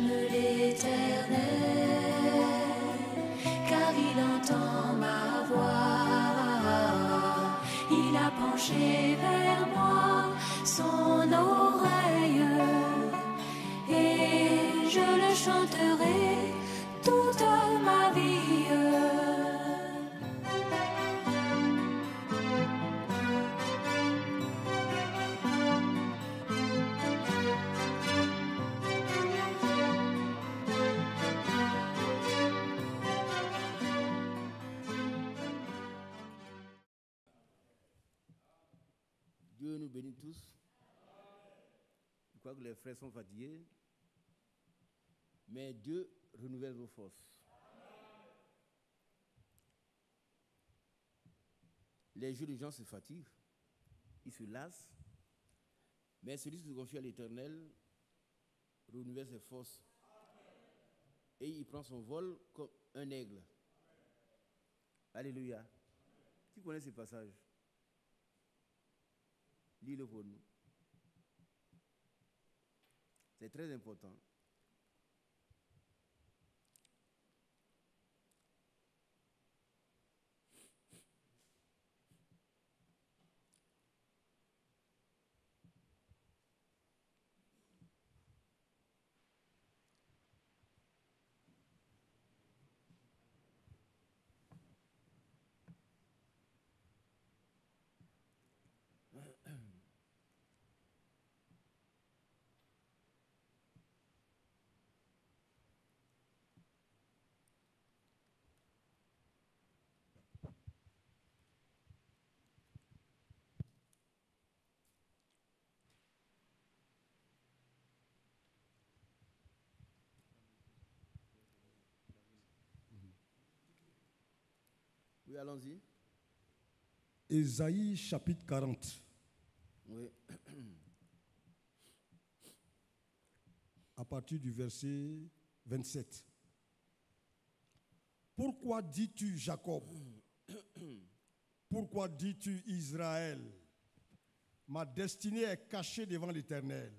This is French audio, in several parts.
j'aime l'Éternel, car il entend ma voix. Il a penché vers moi son oreille, et je le chanterai toute ma vie. Dieu nous bénit tous. Je crois que les frères sont fatigués, mais Dieu renouvelle vos forces. Les jeunes gens se fatiguent, ils se lassent, mais celui qui se confie à l'Éternel renouvelle ses forces et il prend son vol comme un aigle. Alléluia. Qui connaît ces passages? Lis-le pour nous. C'est très important. Oui, allons-y. Ésaïe chapitre 40. Oui. À partir du verset 27. Pourquoi dis-tu Jacob? Pourquoi dis-tu Israël? Ma destinée est cachée devant l'Éternel.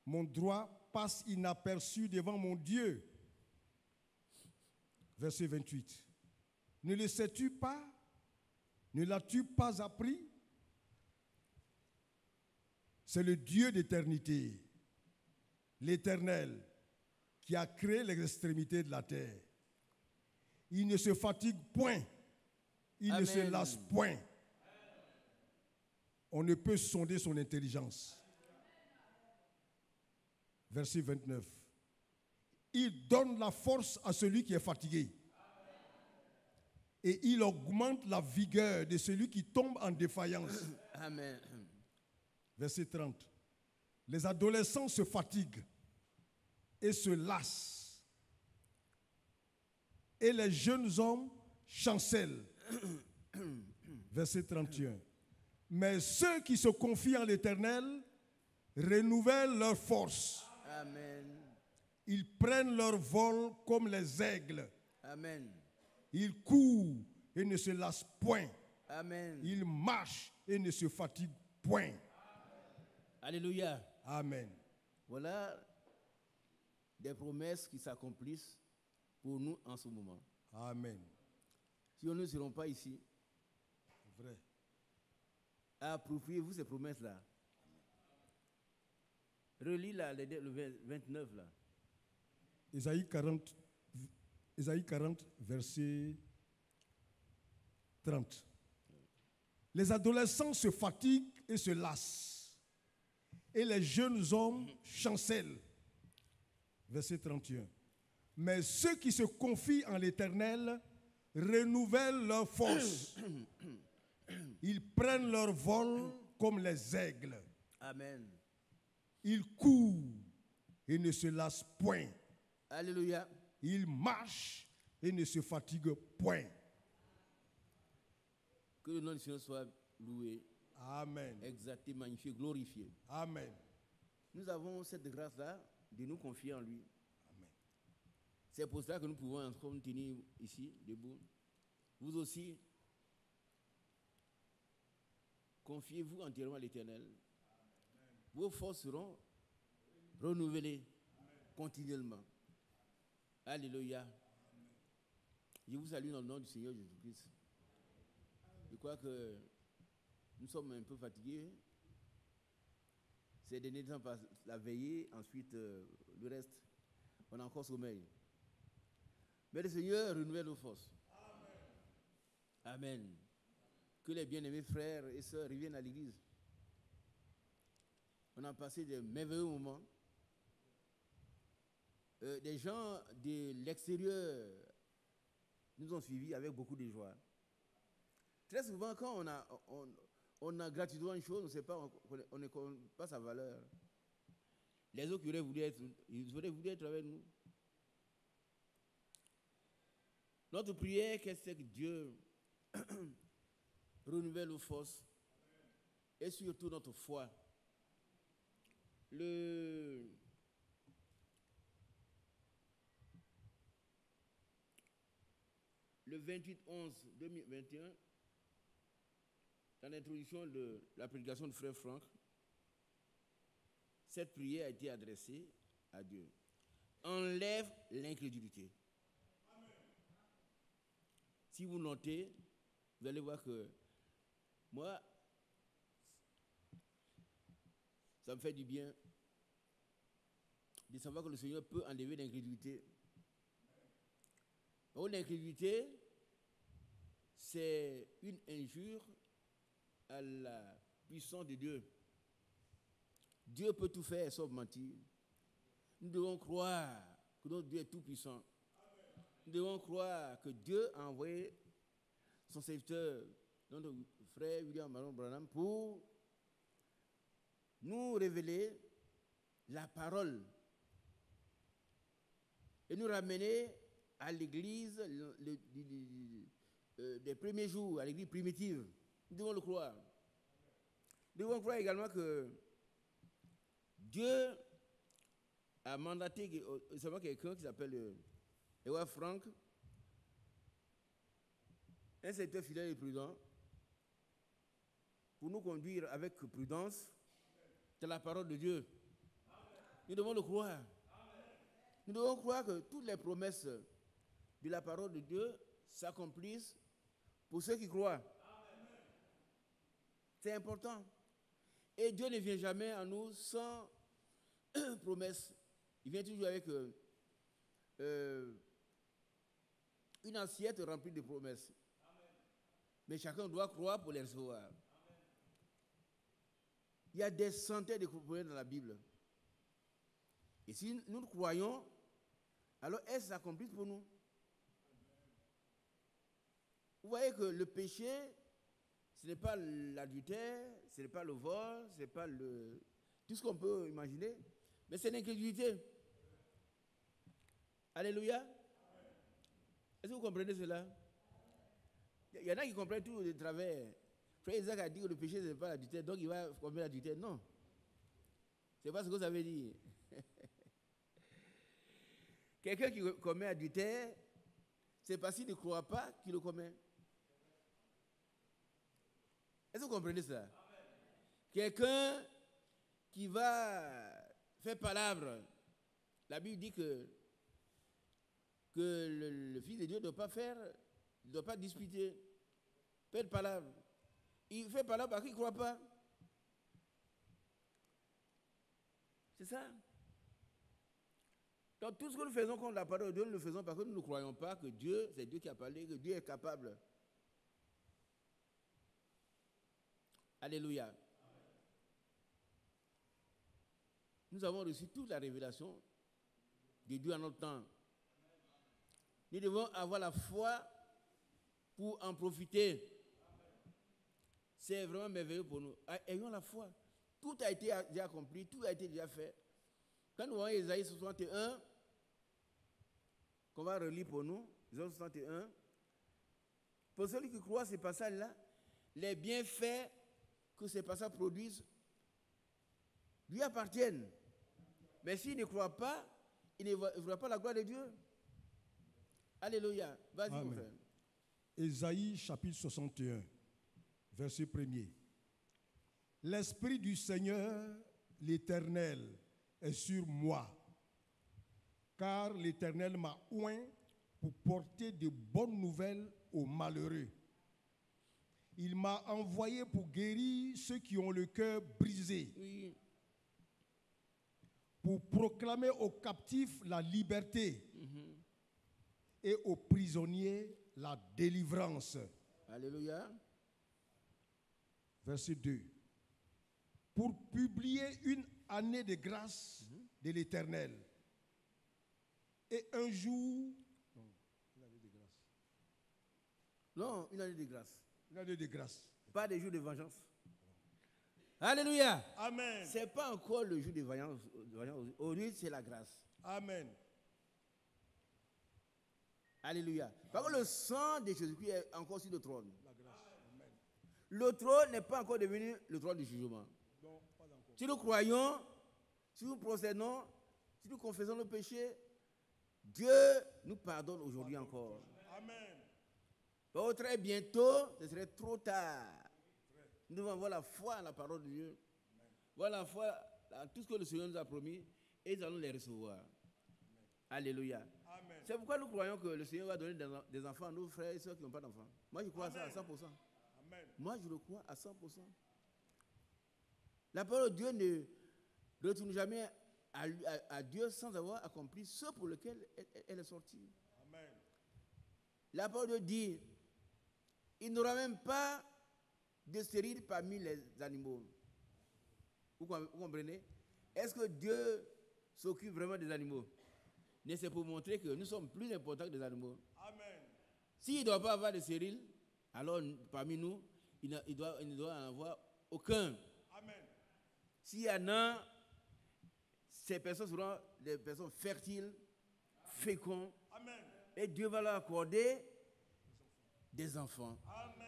Mon droit passe inaperçu devant mon Dieu. Verset 28. Ne le sais-tu pas? Ne l'as-tu pas appris? C'est le Dieu d'éternité, l'Éternel, qui a créé les extrémités de la terre. Il ne se fatigue point, il Amen. ne se lasse point. On ne peut sonder son intelligence. Verset 29. Il donne la force à celui qui est fatigué. Et il augmente la vigueur de celui qui tombe en défaillance. Amen. Verset 30. Les adolescents se fatiguent et se lassent. Et les jeunes hommes chancellent. Verset 31. Mais ceux qui se confient en l'Éternel renouvellent leur force. Amen. Ils prennent leur vol comme les aigles. Amen. Ils courent et ne se lassent point. Amen. Ils marchent et ne se fatiguent point. Alléluia. Amen. Voilà des promesses qui s'accomplissent pour nous en ce moment. Amen. Si nous ne serons pas ici, Vrai. appropriez-vous ces promesses-là. Relis le 29 là. Ésaïe 40, verset 30. Les adolescents se fatiguent et se lassent, et les jeunes hommes chancellent. Verset 31. Mais ceux qui se confient en l'Éternel renouvellent leur force. Ils prennent leur vol comme les aigles. Amen. Ils courent et ne se lassent point. Alléluia. Ils marchent et ne se fatiguent point. Que le nom du Seigneur soit loué, Amen. exalté, magnifié, glorifié. Amen. Nous avons cette grâce-là de nous confier en lui. Amen. C'est pour cela que nous pouvons encore nous tenir ici, debout. Vous aussi, confiez-vous entièrement à l'Éternel. Vos forces seront renouvelées. continuellement. Alléluia. Je vous salue dans le nom du Seigneur Jésus-Christ. Je crois que nous sommes un peu fatigués. Ces derniers temps, par la veillée, ensuite le reste, on a encore sommeil. Mais le Seigneur renouvelle nos forces. Amen. Que les bien-aimés frères et sœurs reviennent à l'église. On a passé de merveilleux moments. Des gens de l'extérieur nous ont suivis avec beaucoup de joie. Très souvent, quand on a gratuitement une chose, on ne sait pas, on ne connaît pas sa valeur. Les autres qui auraient voulu être avec nous. Notre prière, c'est que Dieu renouvelle nos forces et surtout notre foi. Le 28/11/2021, dans l'introduction de la prédication du frère Franck, cette prière a été adressée à Dieu. Enlève l'incrédulité. Si vous notez, vous allez voir que moi, ça me fait du bien de savoir que le Seigneur peut enlever l'incrédulité. Donc, l'incrédulité, c'est une injure à la puissance de Dieu. Dieu peut tout faire sauf mentir. Nous devons croire que notre Dieu est tout puissant. Nous devons croire que Dieu a envoyé son serviteur, notre frère William Marion Branham, pour nous révéler la parole et nous ramener à l'église des premiers jours, à l'église primitive. Nous devons le croire. Nous devons croire également que Dieu a mandaté seulement quelqu'un qui s'appelle Edward Frank, un serviteur fidèle et prudent, pour nous conduire avec prudence dans la parole de Dieu. Nous devons le croire. Nous devons croire que toutes les promesses de la parole de Dieu s'accomplissent pour ceux qui croient. C'est important. Et Dieu ne vient jamais à nous sans promesse. Il vient toujours avec une assiette remplie de promesses. Mais chacun doit croire pour les recevoir. Il y a des centaines de promesses dans la Bible. Et si nous croyons, alors elles s'accomplissent pour nous. Vous voyez que le péché, ce n'est pas l'adultère, ce n'est pas le vol, ce n'est pas tout ce qu'on peut imaginer, mais c'est l'incrédulité. Alléluia. Est-ce que vous comprenez cela? Il y en a qui comprennent tout de travers. Frère Isaac a dit que le péché, ce n'est pas l'adultère, donc il va commettre l'adultère. Non. Ce n'est pas ce que ça veut dire. Quelqu'un qui commet adultère, c'est parce qu'il ne croit pas qu'il le commet. Est-ce que vous comprenez ça? Quelqu'un qui va faire palabre, la Bible dit que le Fils de Dieu ne doit pas disputer, faire palabre. Il fait palabre parce qu'il ne croit pas. C'est ça. Donc tout ce que nous faisons contre la parole de Dieu, nous le faisons parce que nous ne croyons pas que Dieu, c'est Dieu qui a parlé, que Dieu est capable. Alléluia. Amen. Nous avons reçu toute la révélation de Dieu en notre temps. Nous devons avoir la foi pour en profiter. C'est vraiment merveilleux pour nous. Ayons la foi. Tout a été déjà accompli, tout a été déjà fait. Quand nous voyons Ésaïe 61, qu'on va relire pour nous, Ésaïe 61, pour celui qui croit ces passages-là, les bienfaits que ces passages produisent lui appartiennent. Mais s'il ne croit pas, il ne verra pas la gloire de Dieu. Alléluia. Vas-y, mon frère. Ésaïe chapitre 61, verset 1er. L'Esprit du Seigneur, l'Éternel, est sur moi, car l'Éternel m'a oint pour porter de bonnes nouvelles aux malheureux. Il m'a envoyé pour guérir ceux qui ont le cœur brisé, Oui. pour proclamer aux captifs la liberté et aux prisonniers la délivrance. Alléluia. Verset 2. Pour publier une année de grâce de l'Éternel et un jour. Non, une année de grâce. Non, une année de grâce. Une année de grâce. Pas des jours de vengeance. Alléluia. Amen. Ce n'est pas encore le jour de vengeance. Aujourd'hui, c'est la grâce. Amen. Alléluia. Parce que le sang de Jésus-Christ est encore sur le trône. La grâce. Amen. Le trône n'est pas encore devenu le trône du jugement. Non, pas encore. Si nous croyons, si nous procédons, si nous confessons nos péchés, Dieu nous pardonne aujourd'hui encore. Amen. Donc, très bientôt, ce serait trop tard. Nous devons avoir la foi en la parole de Dieu. Avoir la foi en tout ce que le Seigneur nous a promis et nous allons les recevoir. Alléluia. Amen. C'est pourquoi nous croyons que le Seigneur va donner des enfants à nos frères et sœurs qui n'ont pas d'enfants. Moi, je crois à ça à 100%. Amen. Moi, je le crois à 100%. La parole de Dieu ne retourne jamais à Dieu sans avoir accompli ce pour lequel elle est sortie. Amen. La parole de Dieu dit, il n'aura même pas de stérile parmi les animaux. Vous comprenez? Est-ce que Dieu s'occupe vraiment des animaux? Mais c'est pour montrer que nous sommes plus importants que les animaux. Amen. S'il ne doit pas avoir de stérile, alors parmi nous, il ne doit en avoir aucun. Amen. S'il y en a, ces personnes seront des personnes fertiles, fécondes, Amen. et Dieu va leur accorder des enfants. Amen.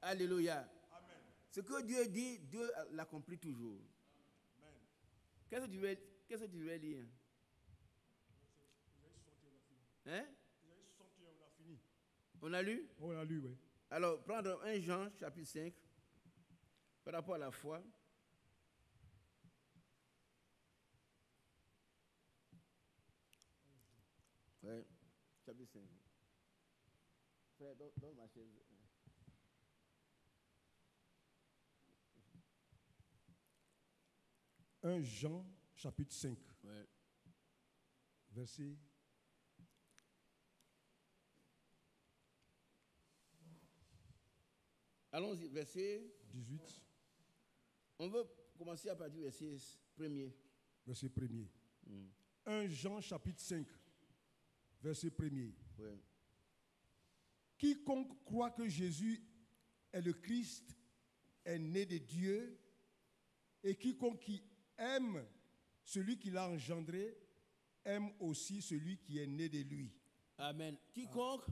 Alléluia. Amen. Ce que Dieu dit, Dieu l'accomplit toujours. Amen. Qu'est-ce que tu veux lire? Hein? On a fini. On a lu? On a lu, oui. Alors, prendre 1 Jean, chapitre 5, par rapport à la foi. Oui, chapitre 5. Frère, donne ma chaise. 1 Jean, chapitre 5, Ouais. verset. Allons-y, verset. 18, On veut commencer à partir du verset 1er. verset 1er. 1 Jean, chapitre 5, verset 1er. Ouais. Quiconque croit que Jésus est le Christ est né de Dieu, et quiconque qui aime celui qui l'a engendré aime aussi celui qui est né de lui. Amen. Quiconque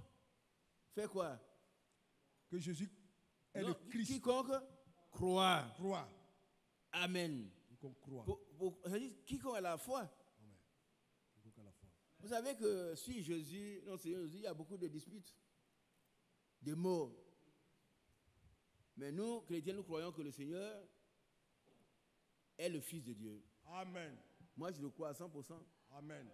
fait quoi? Que Jésus est Non, le Christ. quiconque croit. Croit. Amen. Quiconque croit. C'est-à-dire, quiconque a la foi. Amen. Quiconque a la foi. Vous savez que sur Jésus, non, Seigneur Jésus, il y a beaucoup de disputes, de mots. Mais nous, chrétiens, nous croyons que le Seigneur est le Fils de Dieu. Amen. Moi, je le crois à 100%. Amen.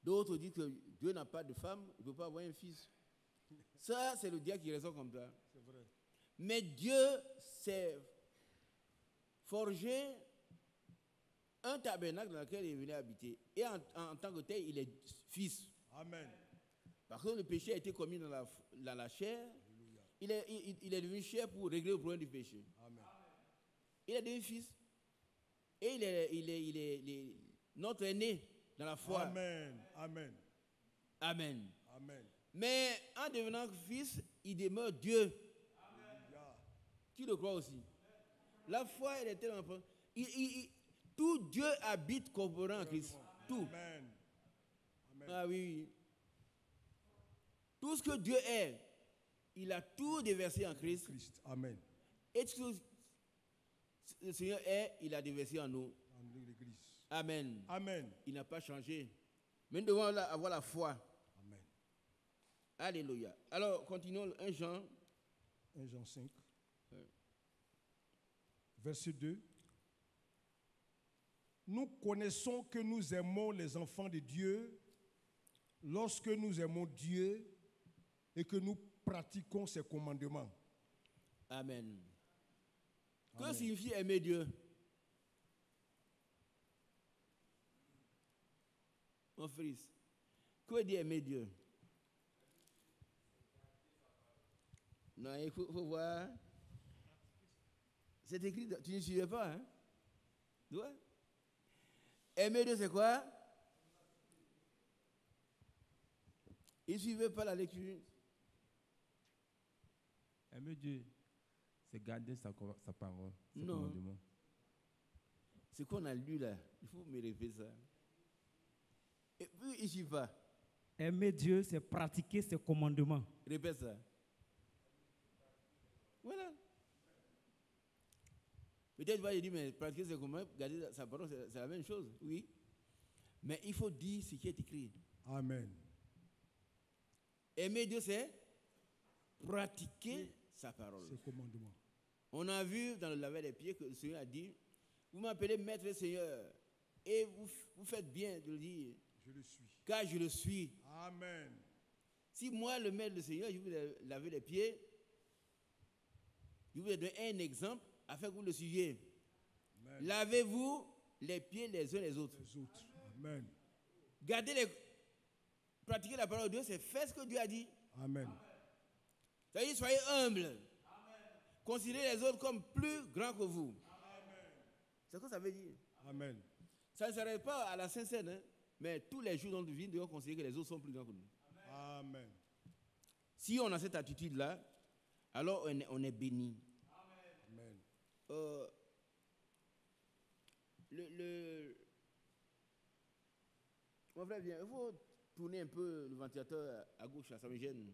D'autres disent que Dieu n'a pas de femme, il ne peut pas avoir un fils. Ça, c'est le diable qui raisonne comme ça. C'est vrai. Mais Dieu s'est forgé un tabernacle dans lequel il venait habiter. Et en tant que tel, il est fils. Amen. Parce que le péché a été commis dans la chair, il est devenu chair pour régler le problème du péché. Amen. Il est devenu fils. Et il est notre aîné dans la foi. Amen. Amen. Amen. Amen. Mais en devenant fils, il demeure Dieu. Alléluia. Qui le croit aussi? La foi, elle est tellement importante. Tout Dieu habite corporellement en Christ. Tout. Amen. Amen. Ah oui, oui. Tout ce que Dieu est, il a tout déversé en Christ. Christ. Amen. Et ce que le Seigneur est, il a déversé en nous. En l'Église. Amen. Amen. Il n'a pas changé. Mais nous devons avoir la foi. Amen. Alléluia. Alors, continuons 1 Jean. 1 Jean 5. Ouais. Verset 2. nous connaissons que nous aimons les enfants de Dieu lorsque nous aimons Dieu et que nous pratiquons ses commandements. Amen. Que Amen. signifie aimer Dieu? Mon fils, que veut dire aimer Dieu? Non, il faut voir. C'est écrit, tu ne suivais pas, hein? Ouais. Aimer Dieu, c'est quoi? Il ne suivait pas la lecture. Aimer Dieu, c'est garder sa parole, ses Non. commandements. Ce qu'on a lu là, il faut me répéter ça. Et puis, il ne suit pas. Aimer Dieu, c'est pratiquer ses commandements. Répète ça. Voilà. Peut-être va dire, mais pratiquer ses commandements, garder sa parole, c'est la même chose. Oui. Mais il faut dire ce qui est écrit. Amen. Aimer Dieu, c'est pratiquer sa parole. Ses commandements. On a vu dans le laver des pieds que le Seigneur a dit, vous m'appelez maître et Seigneur, et vous faites bien de le dire, Je le suis. car je le suis. Amen. Si moi, le maître, le Seigneur, je vous laver les pieds, je vous ai donné un exemple afin que vous le suiviez. Amen. Lavez-vous les pieds les uns les autres. Les autres. Amen. Pratiquer la parole de Dieu, c'est faire ce que Dieu a dit. Amen. C'est-à-dire, soyez humbles. Considérez les autres comme plus grands que vous. C'est ce que ça veut dire. Amen. Ça ne s'arrête pas à la Sainte-Seine, hein, mais tous les jours dans notre vie, nous devons considérer que les autres sont plus grands que nous. Amen. Si on a cette attitude-là, alors on est béni. Amen. Mon frère, viens, il faut tourner un peu le ventilateur à gauche, là, ça me gêne.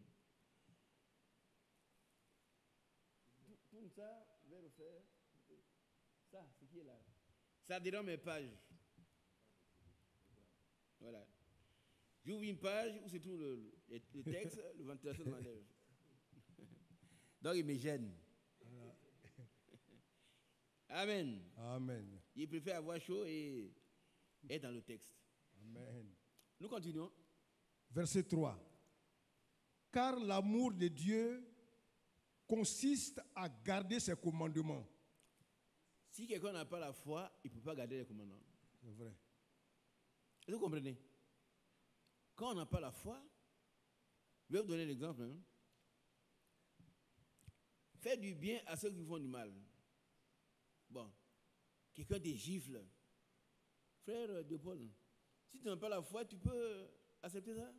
Tourne ça vers le fer. Ça, c'est qui est là? Ça dérange mes pages. Voilà. J'ouvre une page où se trouve le texte, le ventilateur m'enlève. Donc il me gêne. Amen. Amen. Il préfère avoir chaud et être dans le texte. Amen. Nous continuons. Verset 3. Car l'amour de Dieu consiste à garder ses commandements. Si quelqu'un n'a pas la foi, il ne peut pas garder les commandements. C'est vrai. Est-ce que vous comprenez? Quand on n'a pas la foi, je vais vous donner l'exemple. Hein. Faites du bien à ceux qui font du mal. Bon, quelqu'un te gifle. Frère de Paul, si tu n'as pas la foi, tu peux accepter ça?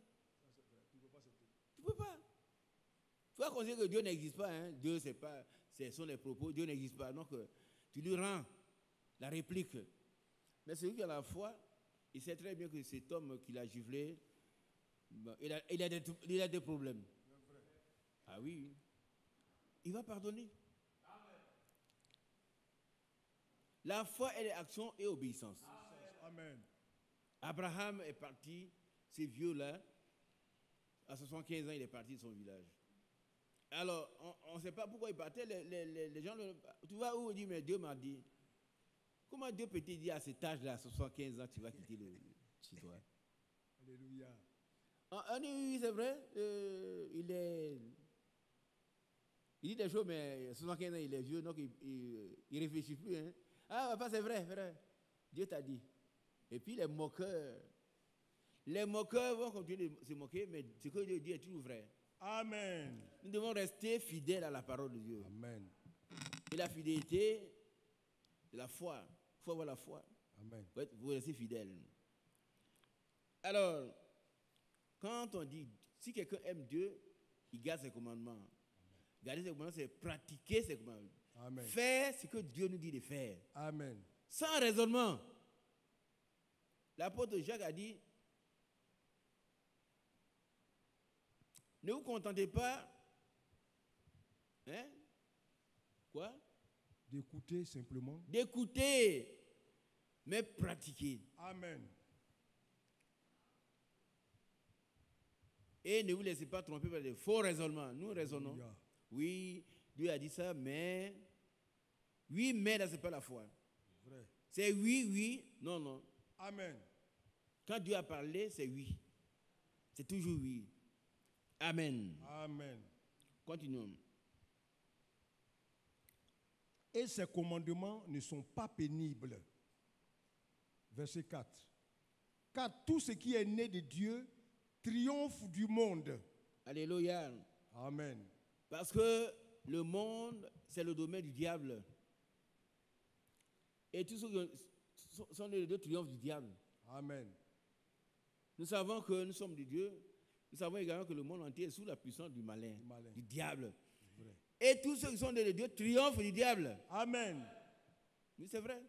Tu ne peux pas accepter. Tu ne peux pas. Tu vas considérer que Dieu n'existe pas. Hein. Dieu, ce sont les propos. Dieu n'existe pas. Donc, tu lui rends la réplique. Mais celui qui a la foi, il sait très bien que cet homme qui l'a giflé, bon, il a des problèmes. Ah oui. Il va pardonner. La foi, elle est action et obéissance. Amen. Abraham est parti, ces vieux-là, à 75 ans, il est parti de son village. Alors, on ne sait pas pourquoi il partait. Les gens, tu vas où? Il dit, mais Dieu m'a dit. Comment Dieu peut te dire à cet âge-là, à 75 ans, tu vas quitter chez toi? Alléluia. Oui, c'est vrai. Il dit des choses, mais 75 ans, il est vieux, donc il ne réfléchit plus. Hein. Ah, papa, c'est vrai, frère. Dieu t'a dit. Et puis les moqueurs vont continuer de se moquer, mais ce que Dieu dit est toujours vrai. Amen. Nous devons rester fidèles à la parole de Dieu. Amen. Et la fidélité, c'est la foi. Il faut avoir la foi. Amen. Vous restez fidèles. Alors, quand on dit, si quelqu'un aime Dieu, il garde ses commandements. Garder ses commandements, c'est pratiquer ses commandements. Amen. Faire ce que Dieu nous dit de faire. Amen. Sans raisonnement. L'apôtre Jacques a dit, ne vous contentez pas, hein? Quoi? D'écouter simplement. D'écouter, mais pratiquer. Amen. Et ne vous laissez pas tromper par des faux raisonnements. Nous raisonnons. Alléluia. Oui, Dieu a dit ça, mais... Oui, mais là, ce n'est pas la foi. Vrai. C'est oui, oui, non, non. Amen. Quand Dieu a parlé, c'est oui. C'est toujours oui. Amen. Amen. Continuons. Et ces commandements ne sont pas pénibles. Verset 4. Car tout ce qui est né de Dieu triomphe du monde. Alléluia. Amen. Parce que le monde, c'est le domaine du diable. Et tous ceux qui sont les deux triomphent du diable. Amen. Nous savons que nous sommes de Dieu. Nous savons également que le monde entier est sous la puissance du malin, du diable. Vrai. Et tous ceux qui sont de Dieu triomphent du diable. Amen. Oui, c'est vrai.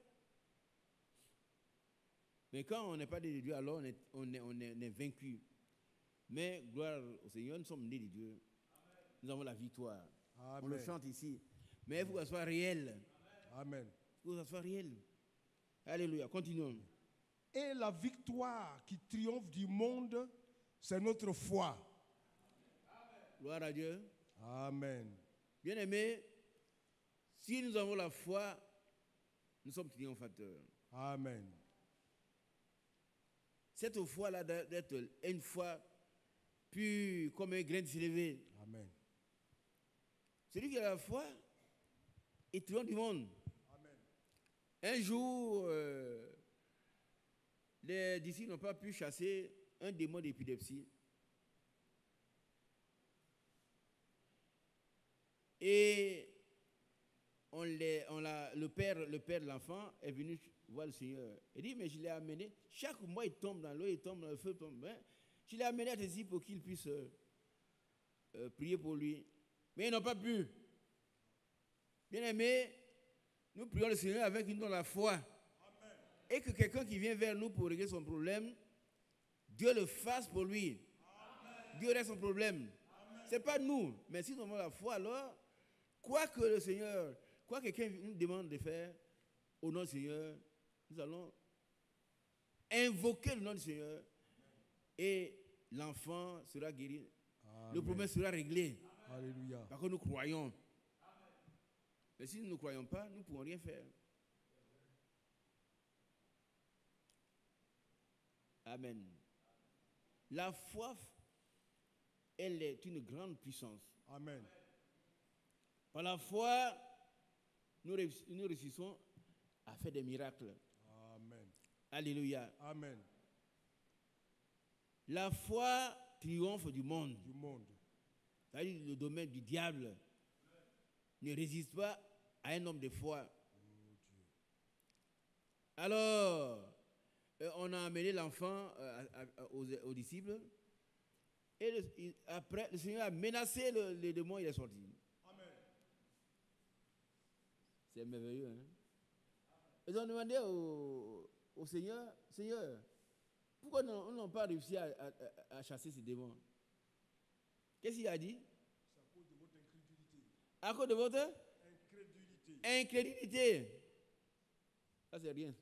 Mais quand on n'est pas de Dieu, alors on est vaincu. Mais gloire au Seigneur, nous sommes nés de Dieu. Nous avons la victoire. Amen. On le chante ici. Mais il faut que ça soit réel. Amen. Il faut que ça soit réel. Alléluia. Continuons. Et la victoire qui triomphe du monde, c'est notre foi. Gloire à Dieu. Amen. Bien-aimés, si nous avons la foi, nous sommes triomphateurs. Amen. Cette foi-là d'être une foi pure comme un grain de sénévé. Amen. Celui qui a la foi, il triomphe du monde. Amen. Un jour, les disciples n'ont pas pu chasser un démon d'épilepsie. Et le père de l'enfant est venu voir le Seigneur. Il dit, mais je l'ai amené. Chaque mois, il tombe dans l'eau, il tombe dans le feu, il tombe. Hein? Je l'ai amené à tes disciples pour qu'ils puissent prier pour lui. Mais ils n'ont pas pu. Bien aimé, nous prions le Seigneur avec une dans la foi. Amen. Et que quelqu'un qui vient vers nous pour régler son problème, Dieu le fasse pour lui. Amen. Dieu règle son problème. Ce n'est pas nous, mais si nous avons la foi, alors, quoi que le Seigneur, quoi que quelqu'un nous demande de faire, au nom du Seigneur, nous allons invoquer le nom du Seigneur et l'enfant sera guéri. Amen. Le problème sera réglé. Alléluia. Parce que nous croyons. Mais si nous ne croyons pas, nous ne pourrons rien faire. Amen. La foi, elle est une grande puissance. Amen. Par la foi, nous réussissons à faire des miracles. Amen. Alléluia. Amen. La foi triomphe du monde. Du monde. C'est-à-dire le domaine du diable ne résiste pas à un homme de foi. Alors, on a amené l'enfant aux disciples. Et après, le Seigneur a menacé le démon, il est sorti. Amen. C'est merveilleux, hein? Ils ont demandé au Seigneur, Seigneur, pourquoi nous n'avons pas réussi à chasser ces démons? Qu'est-ce qu'il a dit? C'est à cause de votre incrédulité. À cause de votre incrédulité. Ça, c'est rien.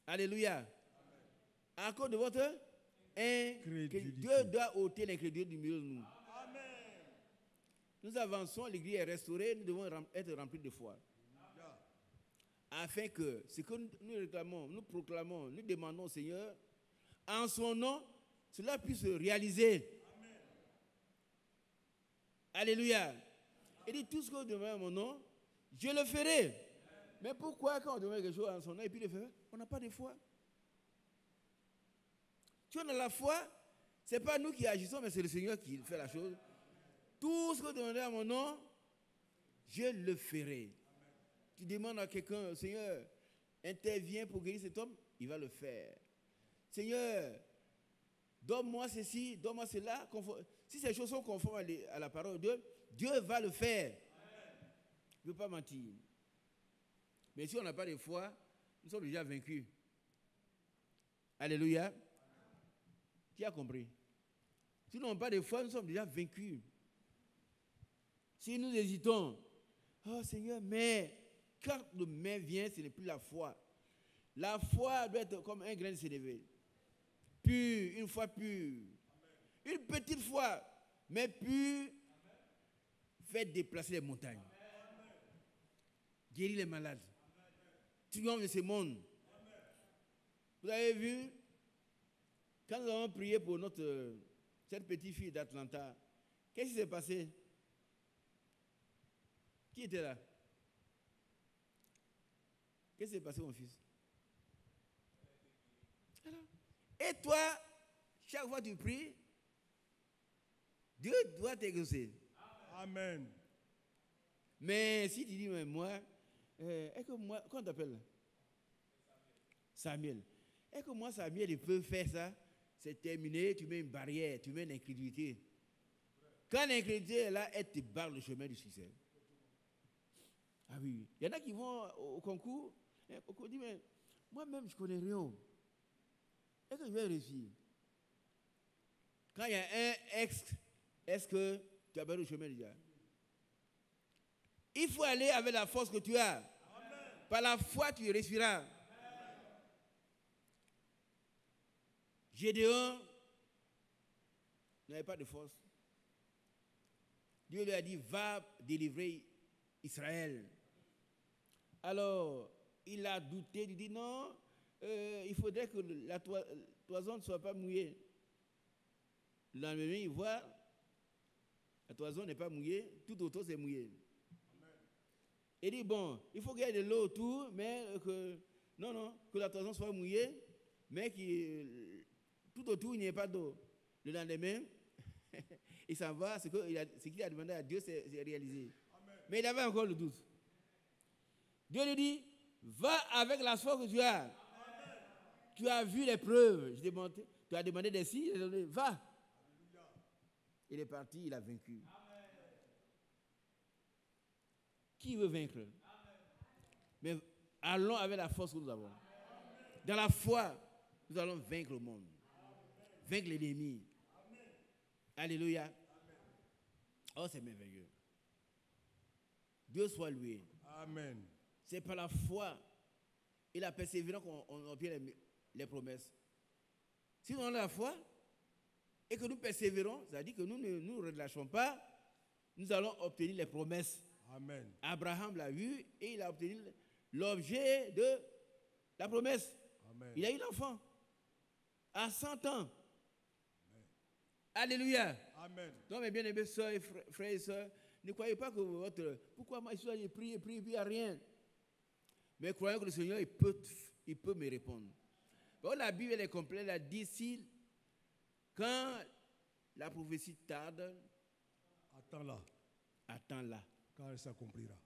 Alléluia. Amen. À cause de votre incrédulité. Dieu doit ôter l'incrédulité du milieu de nous. Amen. Nous avançons, l'église est restaurée, nous devons être remplis de foi. Afin que ce que nous réclamons, nous proclamons, nous demandons au Seigneur, en son nom, cela puisse se réaliser. Amen. Alléluia. Il dit, tout ce que vous demandez en mon nom, je le ferai. Amen. Mais pourquoi quand on demande quelque chose en son nom et puis le fait, on n'a pas de foi? Tu as la foi, ce n'est pas nous qui agissons, mais c'est le Seigneur qui fait la chose. Tout ce que vous demandez à mon nom, je le ferai. Tu demandes à quelqu'un, Seigneur, interviens pour guérir cet homme, il va le faire. Seigneur, donne-moi ceci, donne-moi cela. Si ces choses sont conformes à la parole de Dieu, Dieu va le faire. Amen. Je ne veux pas mentir. Mais si on n'a pas de foi, nous sommes déjà vaincus. Alléluia. Amen. Qui a compris? Si nous n'avons pas de foi, nous sommes déjà vaincus. Si nous hésitons, oh Seigneur, mais quand le mais vient, ce n'est plus la foi. La foi doit être comme un grain de sénévé. Pure, une foi pure. Amen. Une petite foi, mais pure, fait déplacer les montagnes. Amen. Guérir les malades. Amen. triomphe de ce monde. Vous avez vu, quand nous avons prié pour cette petite fille d'Atlanta, qu'est-ce qui s'est passé? Qui était là? Qu'est-ce qui s'est passé, mon fils? Alors, et toi, chaque fois que tu pries, Dieu doit t'exaucer. Amen. Mais si tu dis, mais moi, est-ce que moi, comment tu t'appelles? Samuel. Est-ce que moi, Samuel, il peut faire ça? C'est terminé, tu mets une barrière, tu mets une incrédulité. Quand l'incrédulité est là, elle te barre le chemin du succès. Ah oui, il y en a qui vont au concours, et au concours disent, mais moi-même, je ne connais rien. Est-ce que je vais réussir? Quand il y a un est-ce que tu as barré le chemin déjà? Il faut aller avec la force que tu as. Amen. Par la foi, tu réussiras. Gédéon n'avait pas de force. Dieu lui a dit, va délivrer Israël. Alors, il a douté, il dit, non, il faudrait que la toison ne soit pas mouillée. Le lendemain, il voit, la toison n'est pas mouillée, tout autour c'est mouillé. Il dit, bon, il faut qu'il y ait de l'eau autour, mais que la toison soit mouillée, mais tout autour, il n'y ait pas d'eau. Le lendemain, il s'en va, ce qu'il a demandé à Dieu, c'est réalisé. Amen. Mais il avait encore le doute. Dieu lui dit, va avec la force que tu as. Amen. Tu as vu les preuves. Tu as demandé des signes, va. Alléluia. Il est parti, il a vaincu. Amen. Qui veut vaincre? Amen. Mais allons avec la force que nous avons. Amen. Dans la foi, nous allons vaincre le monde. Amen. Vaincre l'ennemi. Amen. Alléluia. Amen. Oh, c'est merveilleux. Dieu soit loué. Amen. C'est par la foi et la persévérance qu'on obtient les promesses. Si on a la foi et que nous persévérons, ça veut dire que nous ne nous relâchons pas, nous allons obtenir les promesses. Amen. Abraham l'a vu et il a obtenu l'objet de la promesse. Amen. Il a eu l'enfant à 100 ans. Amen. Alléluia. Amen. Donc, mes bien-aimés soeurs et frères et sœurs, ne croyez pas que pourquoi moi je prie et puis il n'y a rien. Mais croyez que le Seigneur, il peut me répondre. Bon, la Bible elle est complète, elle a dit, si quand la prophétie tarde, attends-la. Car elle s'accomplira.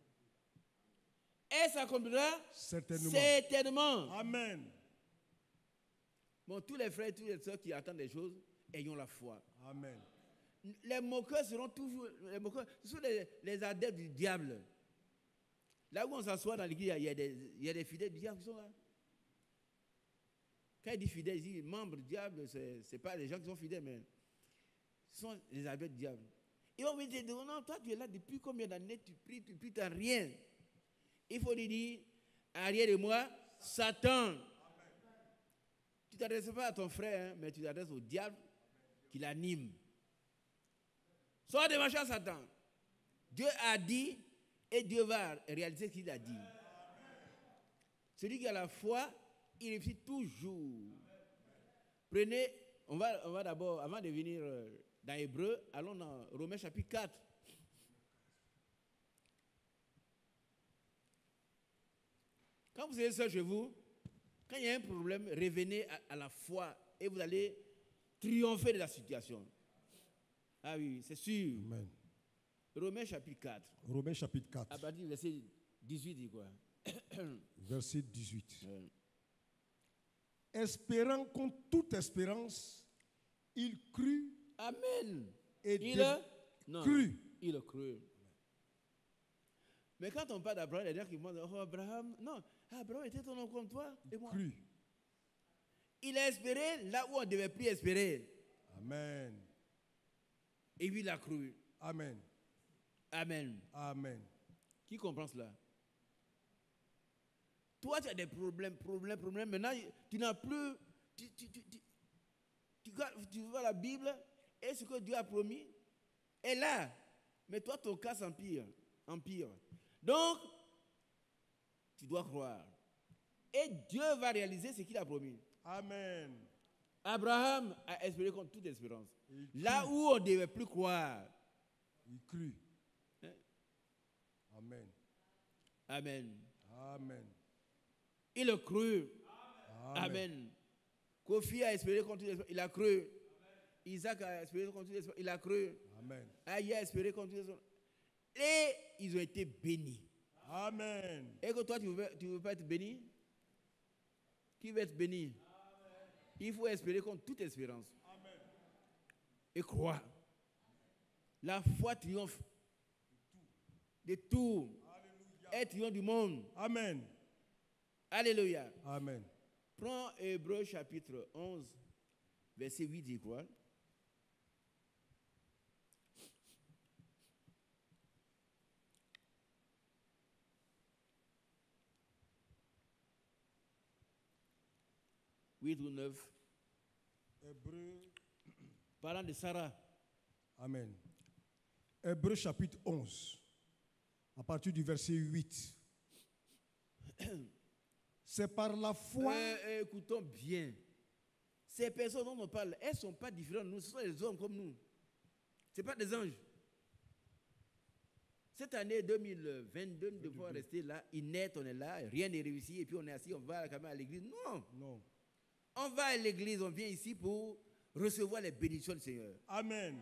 Elle s'accomplira certainement. Amen. Bon, tous les frères et toutes les sœurs qui attendent des choses, ayons la foi. Amen. Les moqueurs seront toujours les moqueurs. Ce sont les adeptes du diable. Là où on s'assoit dans l'église, il y a des fidèles du diable qui sont là. Quand il dit fidèles, il dit membres du diable, ce n'est pas les gens qui sont fidèles, mais ce sont les adeptes du diable. Ils vont me dire, non, toi tu es là depuis combien d'années, tu pries, tu n'as rien. Il faut lui dire, arrière de moi, Satan. Amen. Tu ne t'adresses pas à ton frère, hein, mais tu t'adresses au diable qui l'anime. Sois démarché à Satan. Dieu a dit et Dieu va réaliser ce qu'il a dit. Amen. Celui qui a la foi, il réussit toujours. Prenez, on va d'abord, avant de venir dans Hébreu, allons dans Romains chapitre 4. Quand vous êtes seul chez vous, quand il y a un problème, revenez à la foi et vous allez triompher de la situation. Ah oui, c'est sûr. Amen. Romains chapitre 4. Romains chapitre 4. À partir du verset 18, dit quoi? Verset 18. Espérant contre toute espérance, il crut. Amen. Et il a cru. Il a cru. Mais quand on parle d'Abraham, il y a des gens qui vont dire, oh Abraham, non, Abraham était ton homme comme toi et moi. Cru. Il a espéré là où on ne devait plus espérer. Amen. Et puis il a cru. Amen. Amen. Amen. Qui comprend cela? Toi, tu as des problèmes. Maintenant, tu n'as plus. Tu vois la Bible et ce que Dieu a promis est là. Mais toi, ton cas empire. Donc, tu dois croire. Et Dieu va réaliser ce qu'il a promis. Amen. Abraham a espéré contre toute espérance. Il Là crut. où on ne devait plus croire. Il crut. Hein? Amen. Amen. Amen. Il a cru. Amen. Amen. Kofi a espéré contre toute espérance. Il a cru. Isaac a espéré contre toute espérance. Il a cru. Amen. Aïe a espéré contre toute espérance. Et ils ont été bénis. Amen. Et que toi, tu veux pas être béni? Qui veut être béni? Il faut espérer contre toute espérance. Et croire. La foi triomphe de tout. Elle triomphe du monde. Amen. Alléluia. Amen. Prends Hébreux chapitre 11, verset 8, je crois. Huit ou 9. Hébreux. Parlant de Sarah. Amen. Hébreux chapitre 11, à partir du verset 8. C'est par la foi. Écoutons bien. Ces personnes dont on parle, elles ne sont pas différentes de nous. Ce sont des hommes comme nous. Ce ne sont pas des anges. Cette année 2022, nous devons rester là, inertes, on est là, rien n'est réussi, et puis on est assis, on va quand même à l'église. Non. Non. On va à l'église, on vient ici pour recevoir les bénédictions du Seigneur. Amen.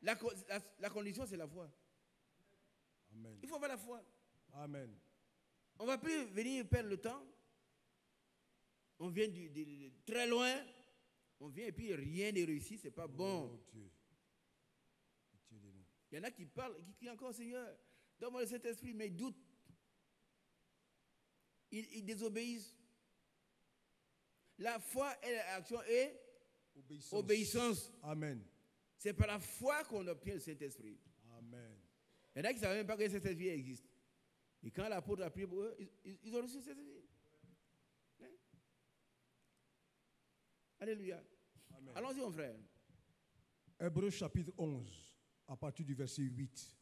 La condition, c'est la foi. Amen. Il faut avoir la foi. Amen. On ne va plus venir perdre le temps. On vient de très loin. On vient et puis rien n'est réussi, ce n'est pas bon. Oh Dieu. Pitié de nous. Il y en a qui parlent, qui crient encore, Seigneur, donne-moi le Saint-Esprit, mais ils doutent. Ils désobéissent. La foi et l'action est obéissance. Amen. C'est par la foi qu'on obtient le Saint-Esprit. Amen. Il y en a qui ne savent même pas que le Saint-Esprit existe. Et quand l'apôtre a prié pour eux, ils ont reçu le Saint-Esprit. Hein? Alléluia. Amen. Allons-y, mon frère. Hébreux chapitre 11, à partir du verset 8.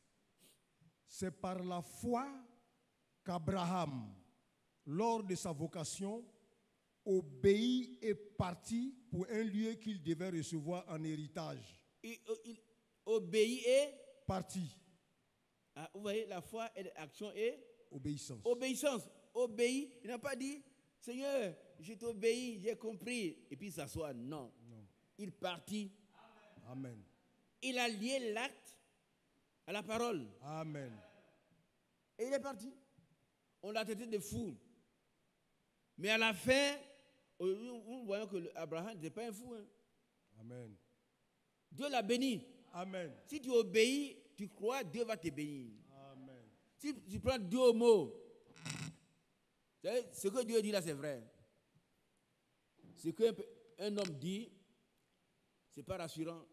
C'est par la foi qu'Abraham, lors de sa vocation, obéit et partit pour un lieu qu'il devait recevoir en héritage. Il obéit et Parti. Ah, vous voyez, la foi et l'action et Obéissance. obéissance. Obéit. Il n'a pas dit, Seigneur, je t'obéis, j'ai compris. Et puis il s'assoit. Non. Non. Il partit. Amen. Il a lié l'acte à la parole. Amen. Et il est parti. On l'a traité de fou. Mais à la fin, nous voyons que Abraham n'était pas un fou. Hein. Amen. Dieu l'a béni. Amen. Si tu obéis, tu crois, Dieu va te bénir. Amen. Si tu prends Dieu au mot, ce que Dieu dit là, c'est vrai. Ce qu'un homme dit, ce n'est pas rassurant.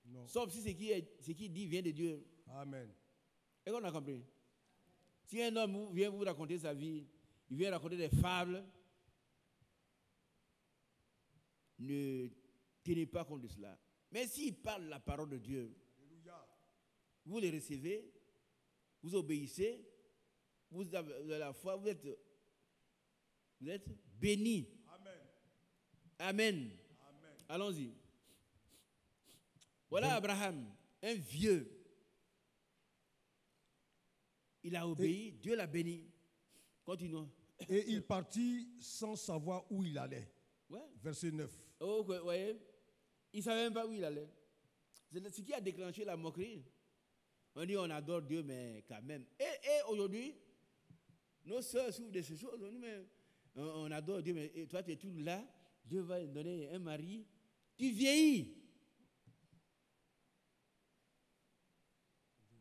Non. Sauf si ce qu'il dit vient de Dieu. Amen. Est-ce qu'on a compris? Si un homme vient vous raconter sa vie, il vient raconter des fables, ne tenez pas compte de cela. Mais s'il parle la parole de Dieu, vous les recevez, vous obéissez, vous avez la foi, vous êtes bénis. Amen. Amen. Amen. Allons-y. Voilà Abraham, un vieux. Il a obéi, Dieu l'a béni. Continuons. Et il partit sans savoir où il allait. Ouais. Verset 9. Oh, vous voyez, il ne savait même pas où il allait. C'est ce qui a déclenché la moquerie. On dit on adore Dieu, mais quand même. Et aujourd'hui, nos soeurs souffrent de ces choses. On dit, mais on adore Dieu, mais toi tu es tout là. Dieu va te donner un mari. Tu vieillis.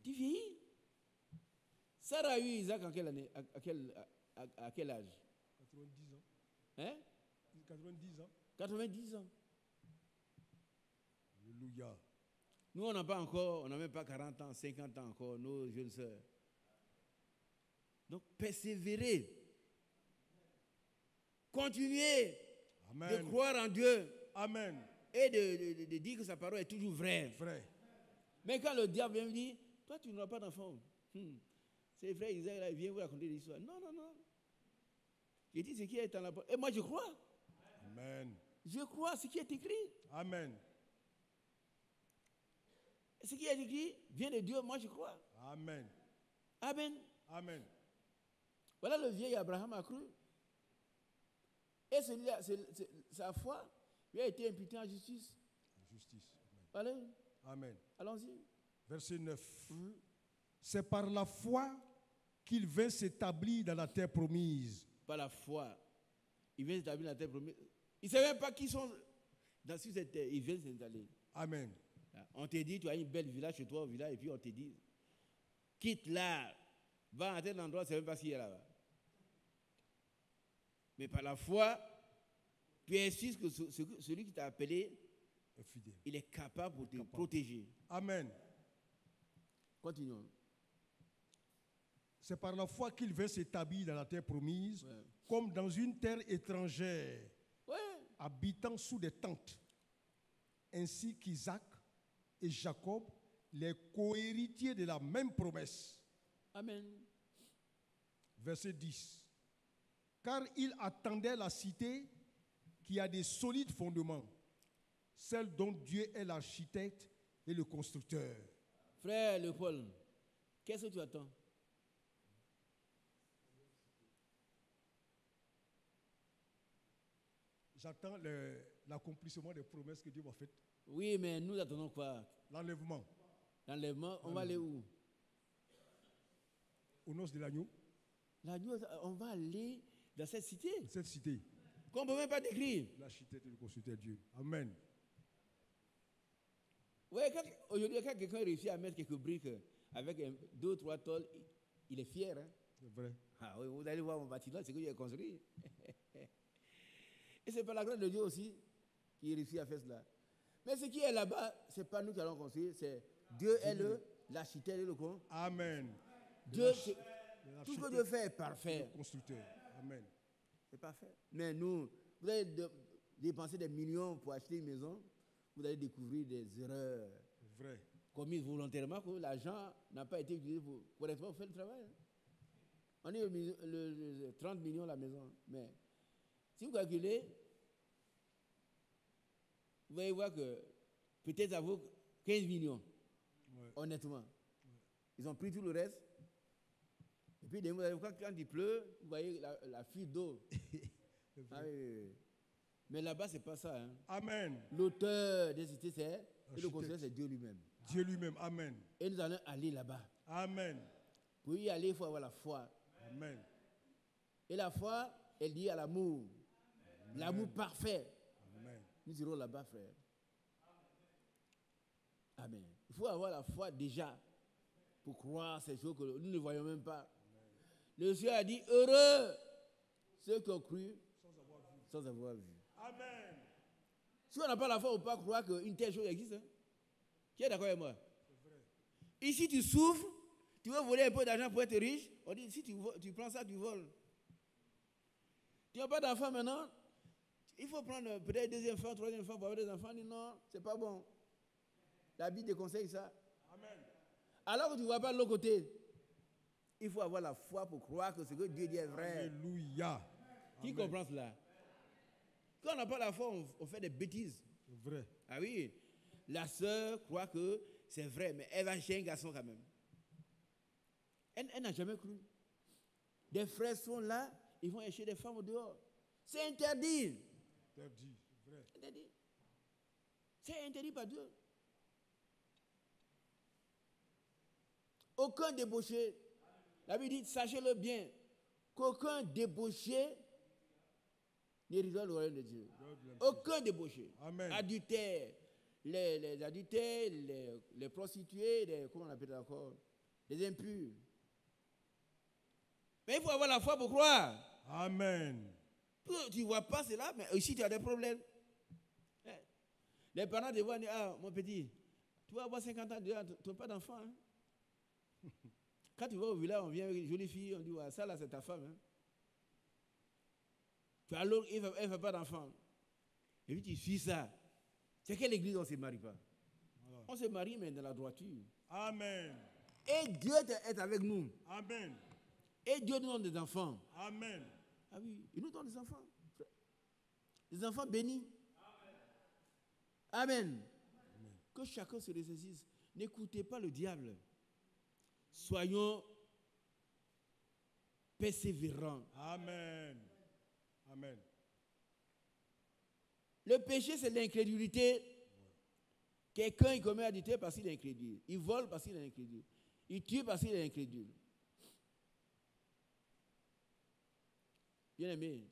Tu vieillis. Sarah a eu Isaac en quelle année? À quel âge? 90 ans. Hein? 90 ans. 90 ans. Alléluia. Nous, on n'a pas encore, on n'a même pas 40 ans, 50 ans encore, nos jeunes sœurs. Donc, persévérez. Continuez Amen. de croire en Dieu Amen. et de dire que sa parole est toujours vraie. Frère. Mais quand le diable vient me dire, toi, tu n'auras pas d'enfant. C'est vrai, Isaac, il vient vous raconter l'histoire. Non, non, non. J'ai dit ce qui est dans la parole. Et moi, je crois. Amen. Je crois ce qui est écrit. Amen. Ce qui est écrit vient de Dieu. Moi, je crois. Amen. Amen. Amen. Voilà le vieil Abraham a cru. Et celui-là, sa foi lui a été imputée en justice. Justice. Allez, Amen. allons-y. Verset 9. C'est par la foi qu'il vint s'établir dans la terre promise. Par la foi, il vient s'établir dans la terre promise. Il ne sait même pas qui sont sur cette terre. Il vient s'installer. Amen. On te dit, tu as une belle villa chez toi au village, et puis on te dit, quitte là, va à tel endroit, tu ne sais même pas s'il est là-bas. Mais par la foi, tu es sûr que celui qui t'a appelé, Est fidèle. il est capable de te protéger. Amen. Continuons. C'est par la foi qu'il vint s'établir dans la terre promise, Ouais. comme dans une terre étrangère, Ouais. habitant sous des tentes, ainsi qu'Isaac et Jacob, les cohéritiers de la même promesse. Amen. Verset 10. Car il attendait la cité qui a des solides fondements, celle dont Dieu est l'architecte et le constructeur. Frère Léopold, qu'est-ce que tu attends? J'attends l'accomplissement des promesses que Dieu m'a faites. Oui, mais nous attendons quoi? L'enlèvement L'enlèvement, on va aller où? aux noces de l'agneau. L'agneau, on va aller dans cette cité Cette cité, qu'on ne peut même pas décrire. l'architecte et le constructeur Dieu. Amen. Oui, aujourd'hui, quand quelqu'un réussit à mettre quelques briques avec 2 ou 3 tôles, il est fier. Hein? C'est vrai. Ah oui, vous allez voir mon bâtiment, c'est que j'ai construit. Et c'est par la grâce de Dieu aussi qu'il réussit à faire cela. Mais ce qui est là-bas, ce n'est pas nous qui allons construire, c'est Dieu est l'architecte et le con. Amen. Dieu, tout ce que L'architecte Dieu fait est et parfait. le constructeur. Amen. C'est parfait. Mais nous, vous allez dépenser des millions pour acheter une maison, vous allez découvrir des erreurs C'est vrai. commises volontairement, que l'argent n'a pas été utilisé pour correctement faire le travail. On est le 30 millions la maison. Mais si vous calculez, vous allez voir que peut-être ça vaut 15 millions, Ouais. honnêtement. Ils ont pris tout le reste. Et puis, vous allez voir, quand il pleut, vous voyez la fuite d'eau. C'est Ah vrai. oui, oui. Mais là-bas, ce n'est pas ça. Hein. Amen. L'auteur des cités, c'est, et le Architecte. constructeur, c'est Dieu lui-même. Dieu lui-même. Amen. Et nous allons aller là-bas. Amen. Pour y aller, il faut avoir la foi. Amen. Et la foi est liée à l'amour. L'amour parfait. Amen. Nous irons là-bas, frère. Amen. Il faut avoir la foi déjà pour croire ces choses que nous ne voyons même pas. Le Seigneur a dit, heureux ceux qui ont cru sans avoir vu. Amen. Si on n'a pas la foi, on ne peut pas croire qu'une telle chose existe. Hein? Qui est d'accord avec moi? Ici, tu souffres, tu veux voler un peu d'argent pour être riche. On dit, si tu prends ça, tu voles. Tu n'as pas d'enfant maintenant, il faut prendre peut-être deuxième enfant, troisième enfant pour avoir des enfants. On dit non, ce n'est pas bon. La Bible déconseille ça. Amen. Alors que tu ne vois pas de l'autre côté, il faut avoir la foi pour croire que ce que Dieu dit est vrai. Alléluia. Qui Amen. comprend cela? Quand on n'a pas la foi, on fait des bêtises. C'est vrai. Ah oui, la sœur croit que c'est vrai, mais elle va chez un garçon quand même. Elle n'a jamais cru. Des frères sont là, ils vont chercher des femmes au dehors. C'est interdit. Interdit. C'est vrai. Interdit. C'est interdit par Dieu. Aucun débauché, la Bible dit, sachez-le bien, qu'aucun débauché n'héritera le royaume de Dieu. Aucun débauché. Amen. Adultère, les adultères, les prostituées, comment on appelle ça encore? Les impurs. Mais il faut avoir la foi pour croire. Amen. Tu ne vois pas cela, mais ici tu as des problèmes. Les parents te voient dire, ah, mon petit, tu vas avoir 50 ans, tu n'as pas d'enfant. Hein? Quand tu vas au village, on vient avec une jolie fille, on dit, ouais, ça là, c'est ta femme. Hein? Tu as l'autre, elle ne fait pas d'enfant. Et puis tu suis ça. C'est quelle église on ne se marie pas? Voilà. On se marie, mais dans la droiture. Amen. Et Dieu est avec nous. Amen. Et Dieu nous donne des enfants. Amen. Ah oui, il nous donne des enfants. Des enfants bénis. Amen. Que chacun se ressaisisse. N'écoutez pas le diable. Soyons persévérants. Amen. Amen. Le péché, c'est l'incrédulité. Quelqu'un, il commet adultère parce qu'il est incrédule. Il vole parce qu'il est incrédule. Il tue parce qu'il est incrédule. Bien aimé,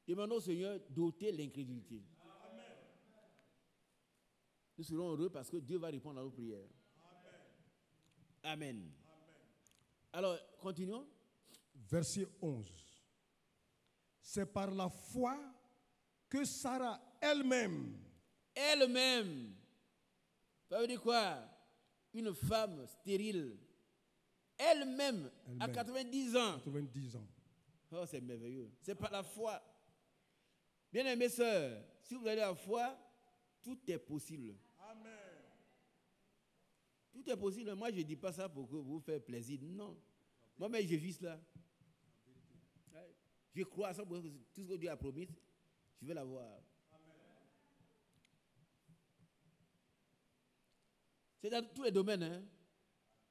demandons au Seigneur d'ôter l'incrédulité. Nous serons heureux parce que Dieu va répondre à nos prières. Amen. Amen. Alors, continuons. Verset 11. C'est par la foi que Sarah elle-même, ça veut dire quoi? Une femme stérile, elle-même, à 90 ans. 90 ans. Oh, c'est merveilleux. C'est par la foi. Bien-aimés sœurs, si vous avez la foi, tout est possible. Amen. Tout est possible. Moi, je ne dis pas ça pour que vous fassiez plaisir. Non. Moi-même, je vis cela. Je crois à ça pour que tout ce que Dieu a promis, je vais l'avoir. C'est dans tous les domaines, hein?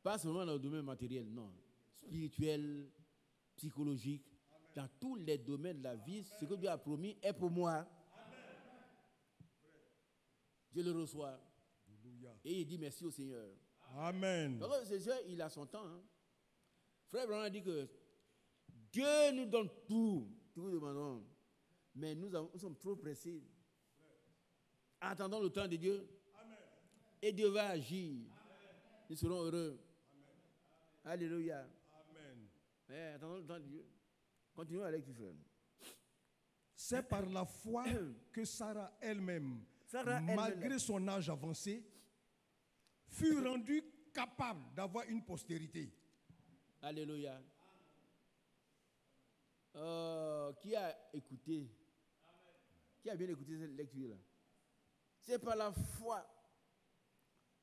Pas seulement dans le domaine matériel, non. Spirituel, psychologique, dans tous les domaines de la vie, ce que Dieu a promis est pour moi. Je le reçois. Et il dit merci au Seigneur. Amen. Parce que le Seigneur, il a son temps. Hein? Frère Branham a dit que Dieu nous donne tout. Tout nous demandons. Mais nous sommes trop pressés. Attendons le temps de Dieu. Et Dieu va agir. Nous serons heureux. Alléluia. Amen. Attendons le temps de Dieu. Continuons avec les frères. C'est par la foi que Sarah elle-même, malgré son âge avancé, fut rendue capable d'avoir une postérité. Alléluia. Qui a écouté? Qui a bien écouté cette lecture-là? C'est par la foi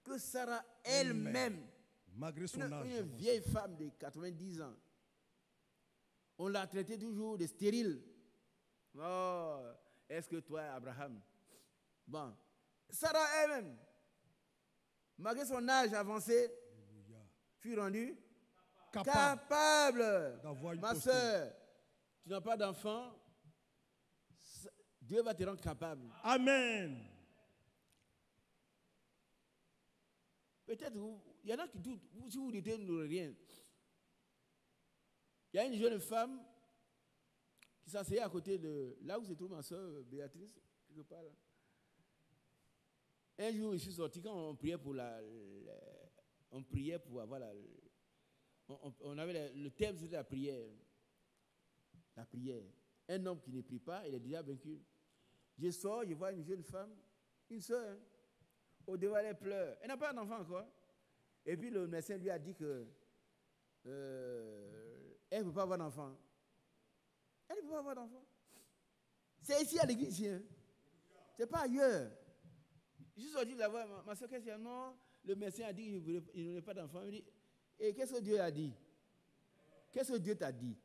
que Sarah elle-même, malgré son âge, une vieille femme de 90 ans, on l'a traitée toujours de stérile. Oh, est-ce que toi, Abraham? Bon, Sarah elle-même, malgré son âge avancé, fut rendue capable d'avoir une postérité. Ma soeur, tu n'as pas d'enfant, Dieu va te rendre capable. Amen. Peut-être, il y en a qui doutent, si vous dites rien. Il y a une jeune femme qui s'asseyait à côté de là où se trouve ma soeur Béatrice, quelque part là. Un jour, je suis sorti, quand on priait pour on priait pour avoir on avait le thème, c'était la prière. La prière. Un homme qui ne prie pas, il est déjà vaincu. Je sors, je vois une jeune femme, une soeur, au devant, elle pleure. Elle n'a pas d'enfant encore. Et puis le médecin lui a dit que elle ne peut pas avoir d'enfant. Elle ne peut pas avoir d'enfant. C'est ici à l'église. Hein. Ce n'est pas ailleurs. Je suis sorti de la voix, ma soeur, qu'est-ce qu'il y a? Non, le médecin a dit qu'il n'aurait pas d'enfant. Il me dit, et qu'est-ce que Dieu a dit? Qu'est-ce que Dieu t'a dit?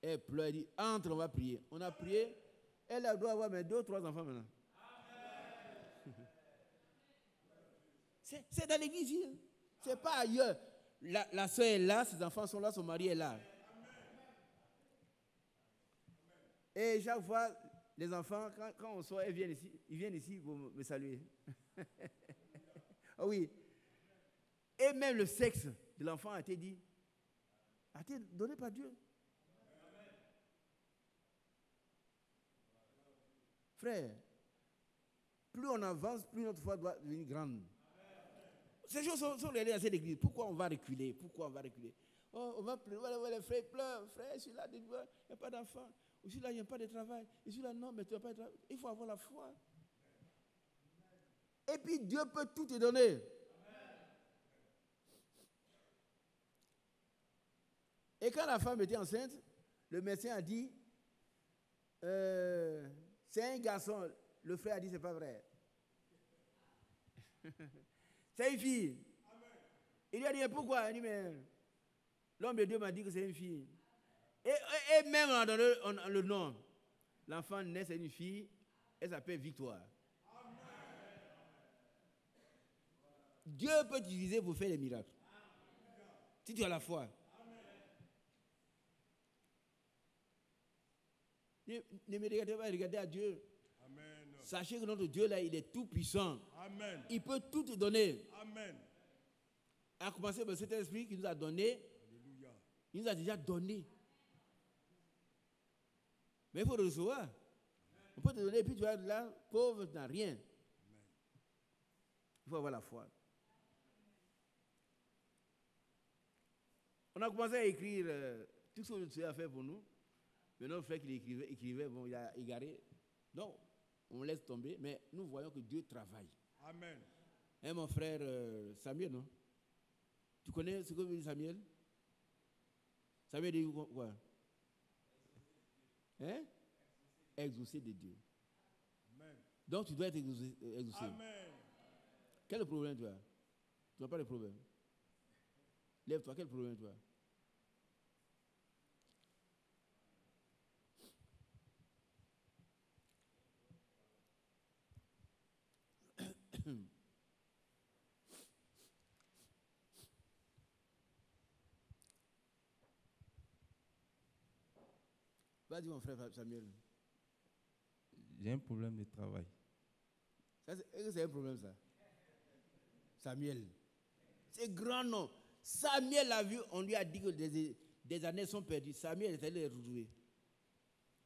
Elle pleure, elle dit, entre, on va prier. On a prié. Elle doit avoir 2 ou 3 enfants maintenant. C'est dans l'église. Hein. Ce n'est pas ailleurs. La soeur est là, ses enfants sont là, son mari est là. Et chaque fois, les enfants, quand on sort, ils viennent ici pour me saluer. Ah oui. Et même le sexe de l'enfant a été dit, a été donné par Dieu. Frère, plus on avance, plus notre foi doit devenir grande. Ces choses sont réalisées dans cette église. Pourquoi on va reculer? Oh, on va pleurer, les frères pleurent. Frère, celui-là, il n'y a pas d'enfant. Ou celui-là, il n'y a pas de travail. Et celui-là, non, mais tu n'as pas de travail. Il faut avoir la foi. Et puis Dieu peut tout te donner. Et quand la femme était enceinte, le médecin a dit, c'est un garçon. Le frère a dit, c'est pas vrai. C'est une fille. Amen. Il lui a dit, mais pourquoi? Il dit, mais l'homme de Dieu m'a dit que c'est une fille. Et même on a donné le nom. L'enfant naît, c'est une fille, elle s'appelle Victoire. Dieu peut t'utiliser pour faire des miracles. Si tu as la foi. Ne me regardez pas, regardez à Dieu. Amen. Sachez que notre Dieu là, il est tout puissant. Amen. Il peut tout te donner. Amen. À commencer par cet esprit qui nous a donné. Alléluia. Il nous a déjà donné. Mais il faut le recevoir. On peut te donner, et puis tu vas être là, pauvre, tu n'as rien. Il faut avoir la foi. On a commencé à écrire tout ce que Dieu a fait pour nous. Mais notre frère qui écrivait, bon, il a égaré. Non, on laisse tomber, mais nous voyons que Dieu travaille. Amen. Hein, mon frère Samuel, non? Tu connais ce que veut dire Samuel? Samuel dit quoi? Hein? Exaucé de Dieu. Amen. Donc tu dois être exaucé. Amen. Quel est le problème, toi? Tu n'as pas de problème. Lève-toi, quel problème, toi? Vas-y, mon frère Samuel. J'ai un problème de travail. Est-ce que c'est un problème, ça? Samuel. C'est grand nom. Samuel l'a vu, on lui a dit que des années sont perdues. Samuel est allé les retrouver.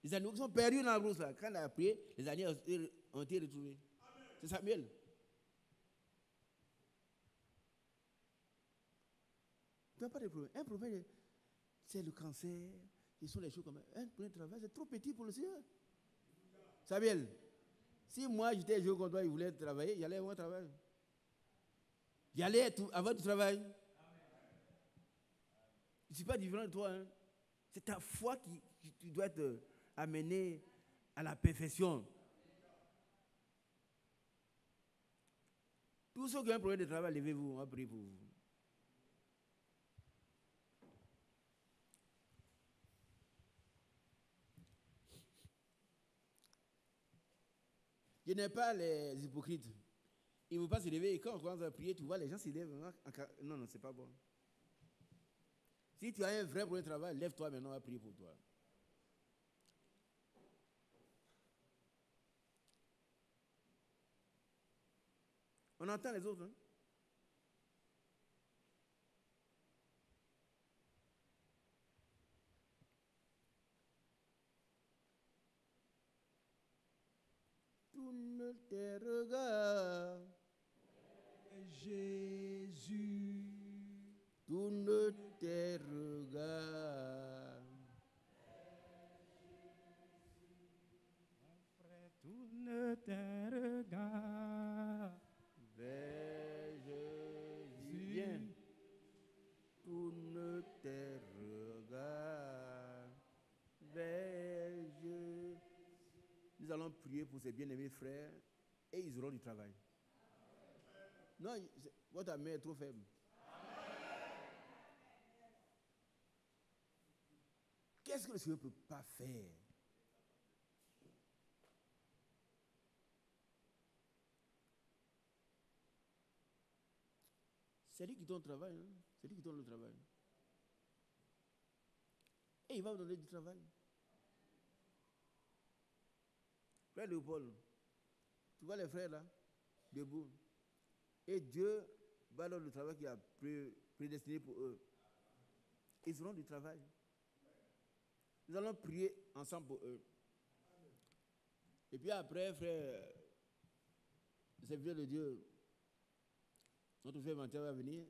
Les années qui sont perdues dans la brousse, là. Quand il a prié, les années ont été retrouvées. C'est Samuel. Tu n'as pas de problème. Un problème, c'est le cancer. Ce sont les choses comme ça. Un problème de travail, c'est trop petit pour le Seigneur. Samuel, si moi j'étais joué contre toi, il voulait travailler, j'allais avoir un travail. J'allais avoir du travail. Je ne suis pas différent de toi. Hein. C'est ta foi qui doit te amener à la perfection. Tous ceux qui ont un problème de travail, levez-vous, on va prier pour vous. Je n'ai pas les hypocrites. Ils ne vont pas se lever et quand on commence à prier, tu vois, les gens se lèvent. Non, c'est pas bon. Si tu as un vrai problème de travail, lève-toi maintenant, on va prier pour toi. On entend les autres, hein? Tourne tes regards. Jésus. Tourne tes regards. Tourne tes regards vers Jésus. Viens. Tourne tes regards vers Jésus. Nous allons prier pour ces bien-aimés frères et ils auront du travail. Non, votre main est trop faible. Qu'est-ce que le Seigneur ne peut pas faire? C'est lui qui donne le travail. Hein? C'est lui qui donne le travail. Et il va vous donner du travail. Frère Léopold, tu vois les frères là, debout. Et Dieu va leur le travail qu'il a prédestiné pour eux. Ils auront du travail. Nous allons prier ensemble pour eux. Et puis après, frère, le serviteur de Dieu, notre frère Mathieu va venir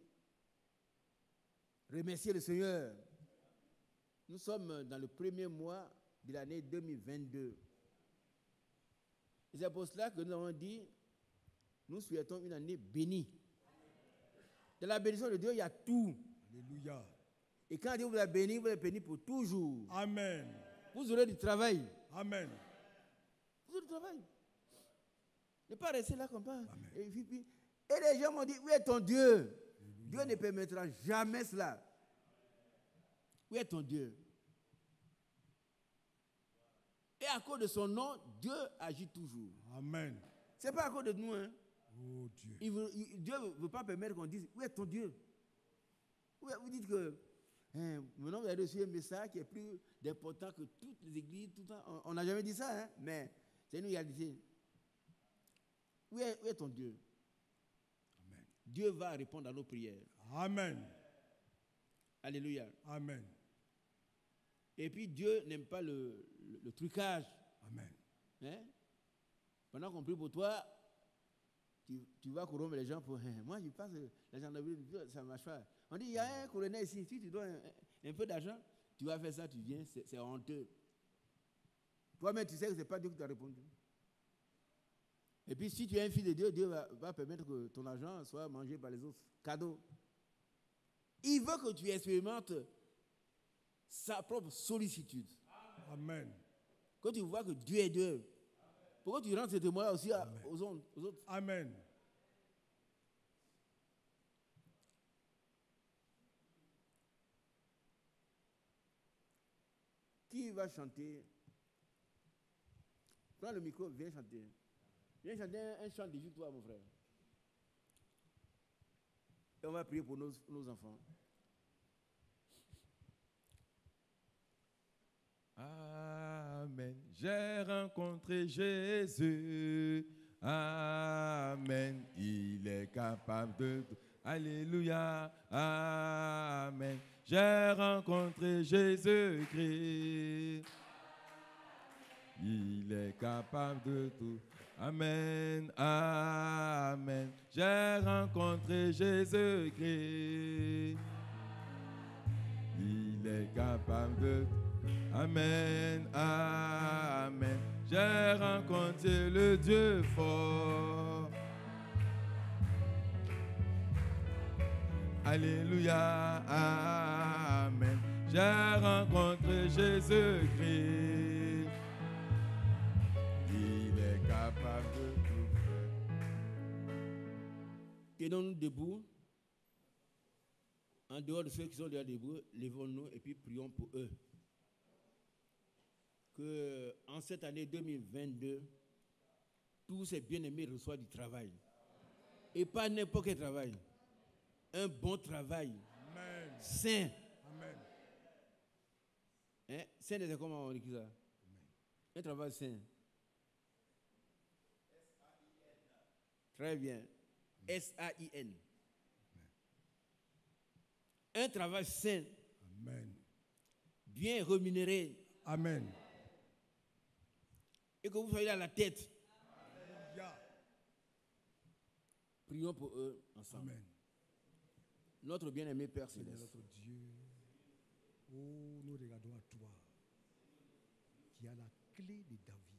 remercier le Seigneur. Nous sommes dans le premier mois de l'année 2022. Et c'est pour cela que nous avons dit, nous souhaitons une année bénie. Dans la bénédiction de Dieu, il y a tout. Alléluia. Et quand Dieu vous a béni, vous êtes béni pour toujours. Amen. Vous aurez du travail. Amen. Vous aurez du travail. Ne pas rester là comme ça. Et les gens m'ont dit, où est ton Dieu? Alléluia. Dieu ne permettra jamais cela. Où est ton Dieu? Et à cause de son nom, Dieu agit toujours. Amen. Ce n'est pas à cause de nous. Hein. Oh Dieu. Dieu ne veut pas permettre qu'on dise, où est ton Dieu? Vous dites que maintenant vous avez reçu un message qui est plus important que toutes les églises, tout ça. On n'a jamais dit ça, hein, mais c'est une réalité. Où est ton Dieu? Amen. Dieu va répondre à nos prières. Amen. Alléluia. Amen. Et puis Dieu n'aime pas le trucage. Amen. Hein? Pendant qu'on prie pour toi, tu vas corrompre les gens pour... moi, je passe la gendarmerie, ça ne marche pas. On dit, il y a un colonel ici, si tu dois un peu d'argent, tu vas faire ça, tu viens, c'est honteux. Toi-même, tu sais que ce n'est pas Dieu qui t'a répondu. Et puis, si tu es un fils de Dieu, Dieu va permettre que ton argent soit mangé par les autres. Cadeau. Il veut que tu expérimentes sa propre sollicitude. Amen. Quand tu vois que Dieu est Dieu, pourquoi tu rends ce témoin aussi aux autres? Amen. Qui va chanter? Prends le micro, viens chanter. Viens chanter un chant de toi, mon frère. Et on va prier pour nos enfants. Amen. J'ai rencontré Jésus. Amen. Il est capable de tout. Alléluia. Amen. J'ai rencontré Jésus-Christ. Il est capable de tout. Amen. Amen. J'ai rencontré Jésus-Christ. Il est capable de tout. Amen, amen. J'ai rencontré le Dieu fort. Alléluia, amen. J'ai rencontré Jésus-Christ. Il est capable de tout faire. Tenons-nous debout. En dehors de ceux qui sont déjà debout, levons-nous et puis prions pour eux. Que en cette année 2022, tous ces bien-aimés reçoivent du travail. Et pas n'importe quel travail. Un bon travail. Amen. Sain. Amen. Hein? Sain, c'est comment on écrit ça? Amen. Un travail sain. Très bien. S-A-I-N. Un travail sain. Amen. Bien rémunéré. Amen. Et que vous soyez à la tête. Alléluia. Prions pour eux ensemble. Amen. Notre bien-aimé Père Seigneur Céleste. notre Dieu, oh, nous regardons à toi, qui a la clé de David.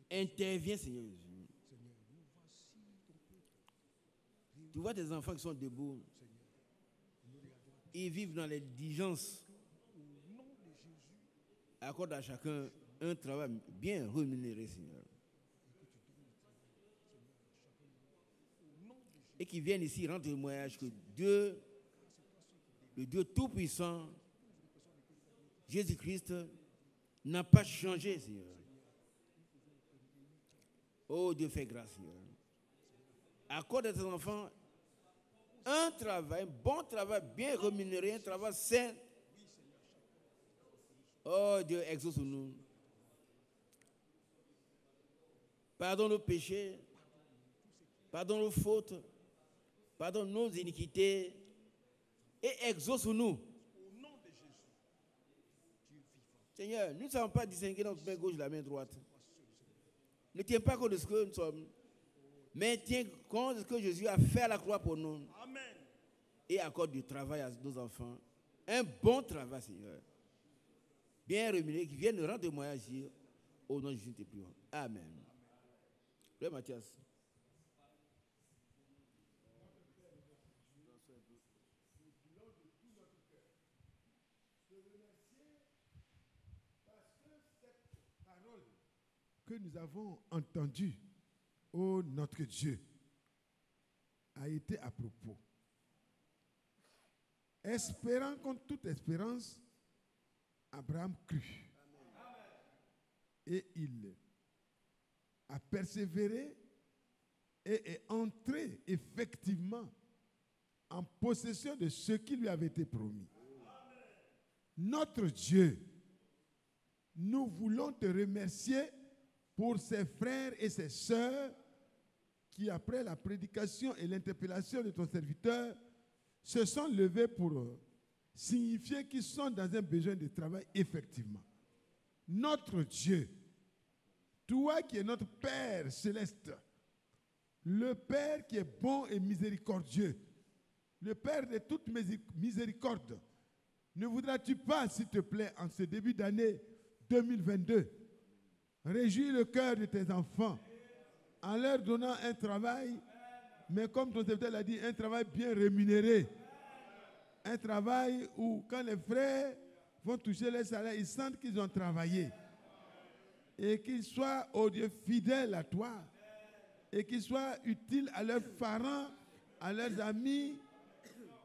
Interviens, Seigneur Jésus. Seigneur, nous voici ton peuple. Tu vois tes enfants qui sont debout. Seigneur, nous regardons à toi. Ils vivent dans les diligences. Au nom de Jésus, Accorde à chacun un travail bien rémunéré, Seigneur. Et qu'ils viennent ici rendre témoignage que Dieu, le Dieu Tout-Puissant, Jésus-Christ, n'a pas changé, Seigneur. Oh Dieu, fais grâce, Seigneur. Accorde à tes enfants un travail, un bon travail bien rémunéré, un travail sain. Oh Dieu, exauce-nous. Pardonne nos péchés, pardonne nos fautes, pardonne nos iniquités et exauce-nous. au nom de Jésus, Dieu vivant, Seigneur, nous ne savons pas distinguer notre main gauche de la main droite. Ne tiens pas compte de ce que nous sommes, mais tiens compte de ce que Jésus a fait à la croix pour nous. Amen. Et accorde du travail à nos enfants. Un bon travail, Seigneur. Bien rémunéré, qui viennent rendre témoignage ici. Au nom de Jésus, te prions. Amen. Frère Mathias. Parole que nous avons entendue, ô notre Dieu, a été à propos. Espérant contre toute espérance, Abraham crut. Et il a persévéré et est entré effectivement en possession de ce qui lui avait été promis. Notre Dieu, nous voulons te remercier pour ces frères et ces sœurs qui, après la prédication et l'interpellation de ton serviteur, se sont levés pour signifier qu'ils sont dans un besoin de travail effectivement. Notre Dieu, toi qui es notre Père céleste, le Père qui est bon et miséricordieux, le Père de toute miséricorde, ne voudras-tu pas, s'il te plaît, en ce début d'année 2022, réjouir le cœur de tes enfants en leur donnant un travail, mais comme ton serviteur l'a dit, un travail bien rémunéré. Un travail où, quand les frères vont toucher les salaires, ils sentent qu'ils ont travaillé. Et qu'ils soient, oh Dieu, fidèles à toi. Et qu'ils soient utiles à leurs parents, à leurs amis.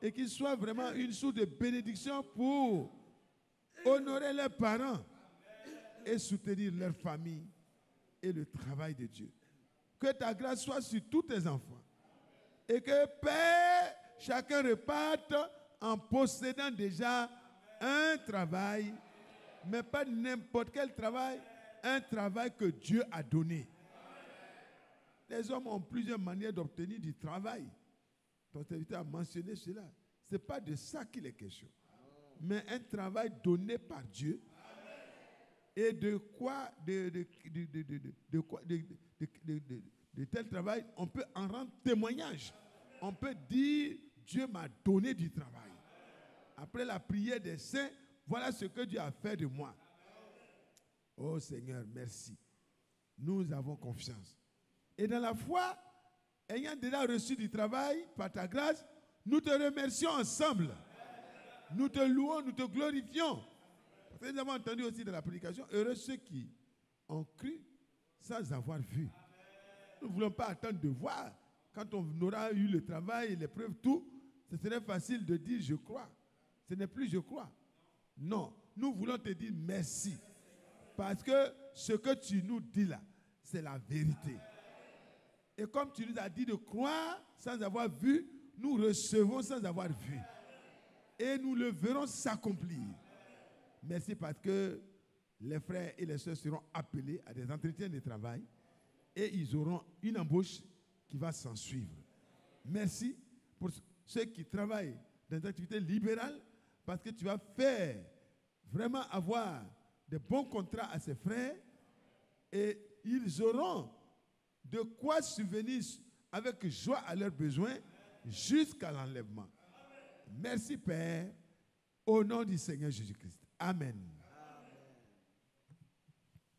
Et qu'ils soient vraiment une source de bénédiction pour honorer leurs parents et soutenir leur famille et le travail de Dieu. Que ta grâce soit sur tous tes enfants. Et que, Père, chacun reparte en possédant déjà un travail, mais pas n'importe quel travail, un travail que Dieu a donné. Les hommes ont plusieurs manières d'obtenir du travail. Ton serviteur a mentionné cela. Ce n'est pas de ça qu'il est question. Mais un travail donné par Dieu. Et de tel travail, on peut en rendre témoignage. On peut dire, Dieu m'a donné du travail. Après la prière des saints, voilà ce que Dieu a fait de moi. Oh Seigneur, merci. Nous avons confiance. Et dans la foi, ayant déjà reçu du travail par ta grâce, nous te remercions ensemble. Nous te louons, nous te glorifions. Parce que nous avons entendu aussi dans la prédication, heureux ceux qui ont cru sans avoir vu. Nous ne voulons pas attendre de voir. Quand on aura eu le travail, les preuves, tout, ce serait facile de dire je crois. Ce n'est plus je crois. Non, nous voulons te dire merci. Parce que ce que tu nous dis là, c'est la vérité. Et comme tu nous as dit de croire sans avoir vu, nous recevons sans avoir vu. Et nous le verrons s'accomplir. Merci parce que les frères et les sœurs seront appelés à des entretiens de travail et ils auront une embauche qui va s'en suivre. Merci pour ceux qui travaillent dans des activités libérales parce que tu vas faire vraiment avoir de bons contrats à ces frères et ils auront de quoi subvenir avec joie à leurs besoins jusqu'à l'enlèvement. Merci Père, au nom du Seigneur Jésus-Christ. Amen.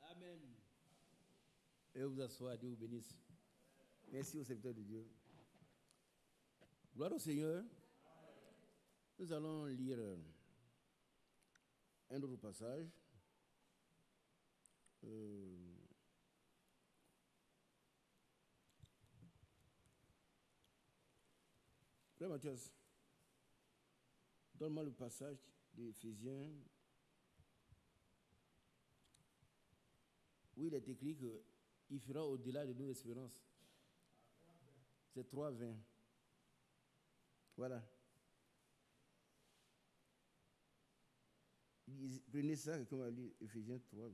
Amen. Et vous asseoir, Dieu vous bénisse. Merci au serviteur de Dieu. Gloire au Seigneur. Nous allons lire un autre passage. Frère Mathias, donne-moi le passage d'Éphésiens où il est écrit qu'il fera au-delà de nos espérances. C'est 3:20. Voilà. Prenez ça, comme on a lu, Éphésiens 3:20.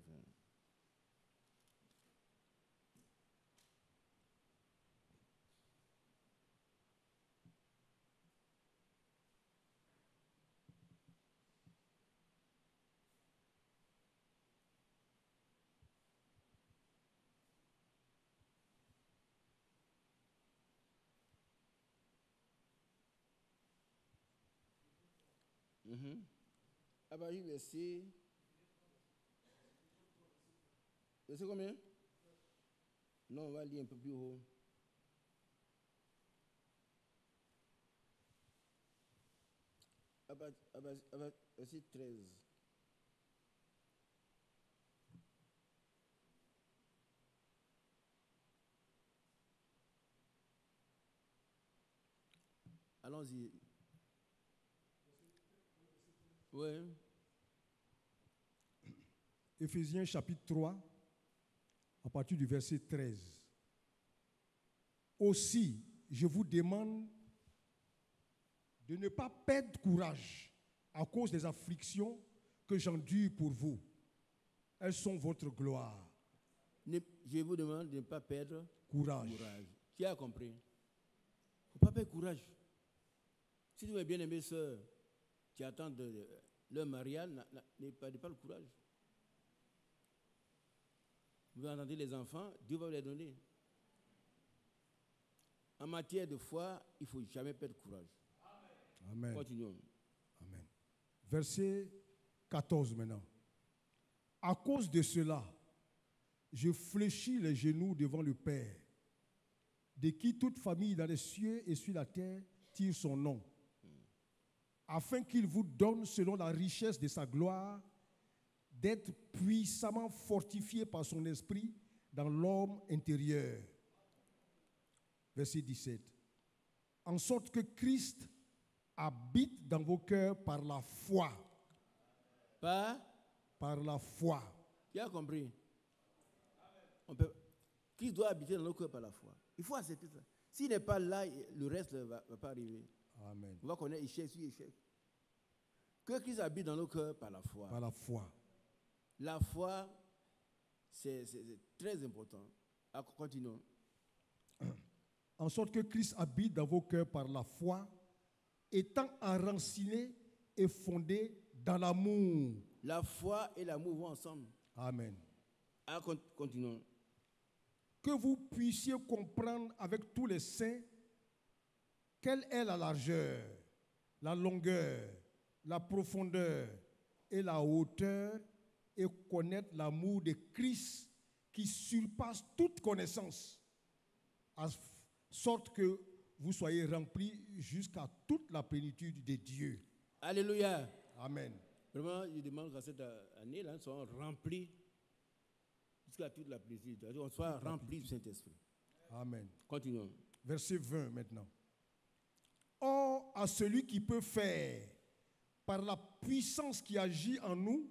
Ah bah oui, verset combien? Non, on va lire un peu plus haut. Verset 13. Allons-y. Oui. Éphésiens chapitre 3, à partir du verset 13. Aussi, je vous demande de ne pas perdre courage à cause des afflictions que j'endure pour vous. Elles sont votre gloire. Je vous demande de ne pas perdre Courage. courage. Qui a compris? Il ne faut pas perdre courage. Si tu es bien-aimée sœur, qui attend leur mariage, ne perdez pas le courage. Vous entendez les enfants, Dieu va vous les donner. En matière de foi, il ne faut jamais perdre courage. Amen. Continuons. Amen. Verset 14 maintenant. À cause de cela, je fléchis les genoux devant le Père, de qui toute famille dans les cieux et sur la terre tire son nom, afin qu'il vous donne, selon la richesse de sa gloire, d'être puissamment fortifié par son esprit dans l'homme intérieur. Verset 17. En sorte que Christ habite dans vos cœurs par la foi. Par la foi. Qui a compris? Christ doit habiter dans nos cœurs par la foi. Il faut accepter ça. S'il n'est pas là, le reste ne va pas arriver. Amen. On va connaître échec sur échec. Que Christ habite dans nos cœurs par la foi. Par la foi. La foi, c'est très important. Continuons. En sorte que Christ habite dans vos cœurs par la foi, étant enraciné et fondé dans l'amour. La foi et l'amour vont ensemble. Amen. Continuons. Que vous puissiez comprendre avec tous les saints quelle est la largeur, la longueur, la profondeur et la hauteur, et connaître l'amour de Christ qui surpasse toute connaissance, à sorte que vous soyez remplis jusqu'à toute la plénitude de Dieu. Alléluia. Amen. Vraiment, je demande qu'à cette année-là, nous soyons remplis jusqu'à toute la plénitude. On soit remplis du Saint-Esprit. Amen. Continuons. Verset 20 maintenant. Or, à celui qui peut faire, par la puissance qui agit en nous,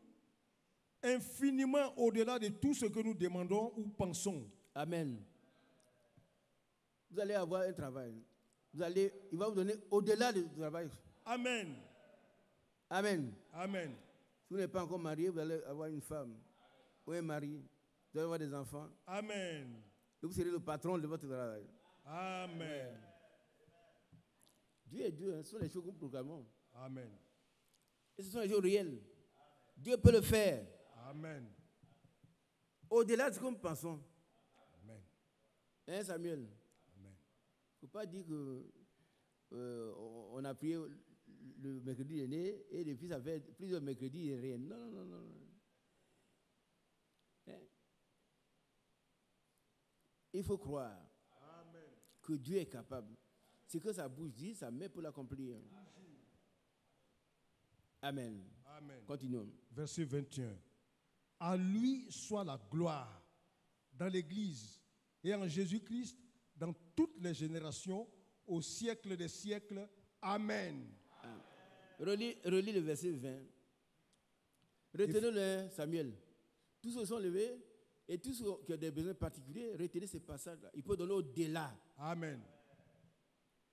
infiniment au-delà de tout ce que nous demandons ou pensons. Amen. Vous allez avoir un travail. Il va vous donner au-delà du travail. Amen. Amen. Amen. Si vous n'êtes pas encore marié, vous allez avoir une femme ou un mari. Vous allez avoir des enfants. Amen. Et vous serez le patron de votre travail. Amen. Dieu est Dieu. Ce sont les choses que nous proclamons. Amen. Et ce sont les choses réelles. Dieu peut le faire. Amen. Au-delà de ce que nous pensons. Amen. Hein, Samuel? Amen. Il ne faut pas dire qu'on a prié le mercredi dernier et depuis ça fait plusieurs mercredis et rien. Non, non, non, non. Hein? Il faut croire que Dieu est capable. Ce que sa bouche dit, sa main peut l'accomplir. Amen. Amen. Continuons. Verset 21. À lui soit la gloire dans l'Église et en Jésus-Christ dans toutes les générations, au siècle des siècles. Amen. Relis le verset 20. Retenez-le, Samuel. Tous ceux qui sont levés et tous ceux qui ont des besoins particuliers, retenez ces passages-là. Il peut donner au-delà. Amen.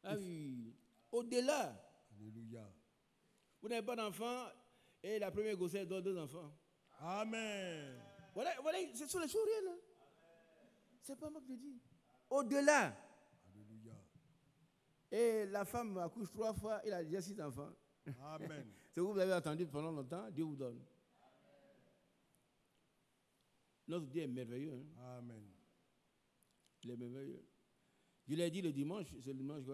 Ah oui, au-delà. Alléluia. Vous n'avez pas d'enfants et la première grossesse donne 2 enfants. Amen. Voilà, ce sont les choses réelles. Hein. C'est pas moi qui le dis. Au-delà. Alléluia. Et la femme accouche 3 fois, il a déjà 6 enfants. Amen. Ce que vous avez attendu pendant longtemps, Dieu vous donne. Notre Dieu est merveilleux. Hein? Amen. Il est merveilleux. Je l'ai dit le dimanche, c'est le dimanche,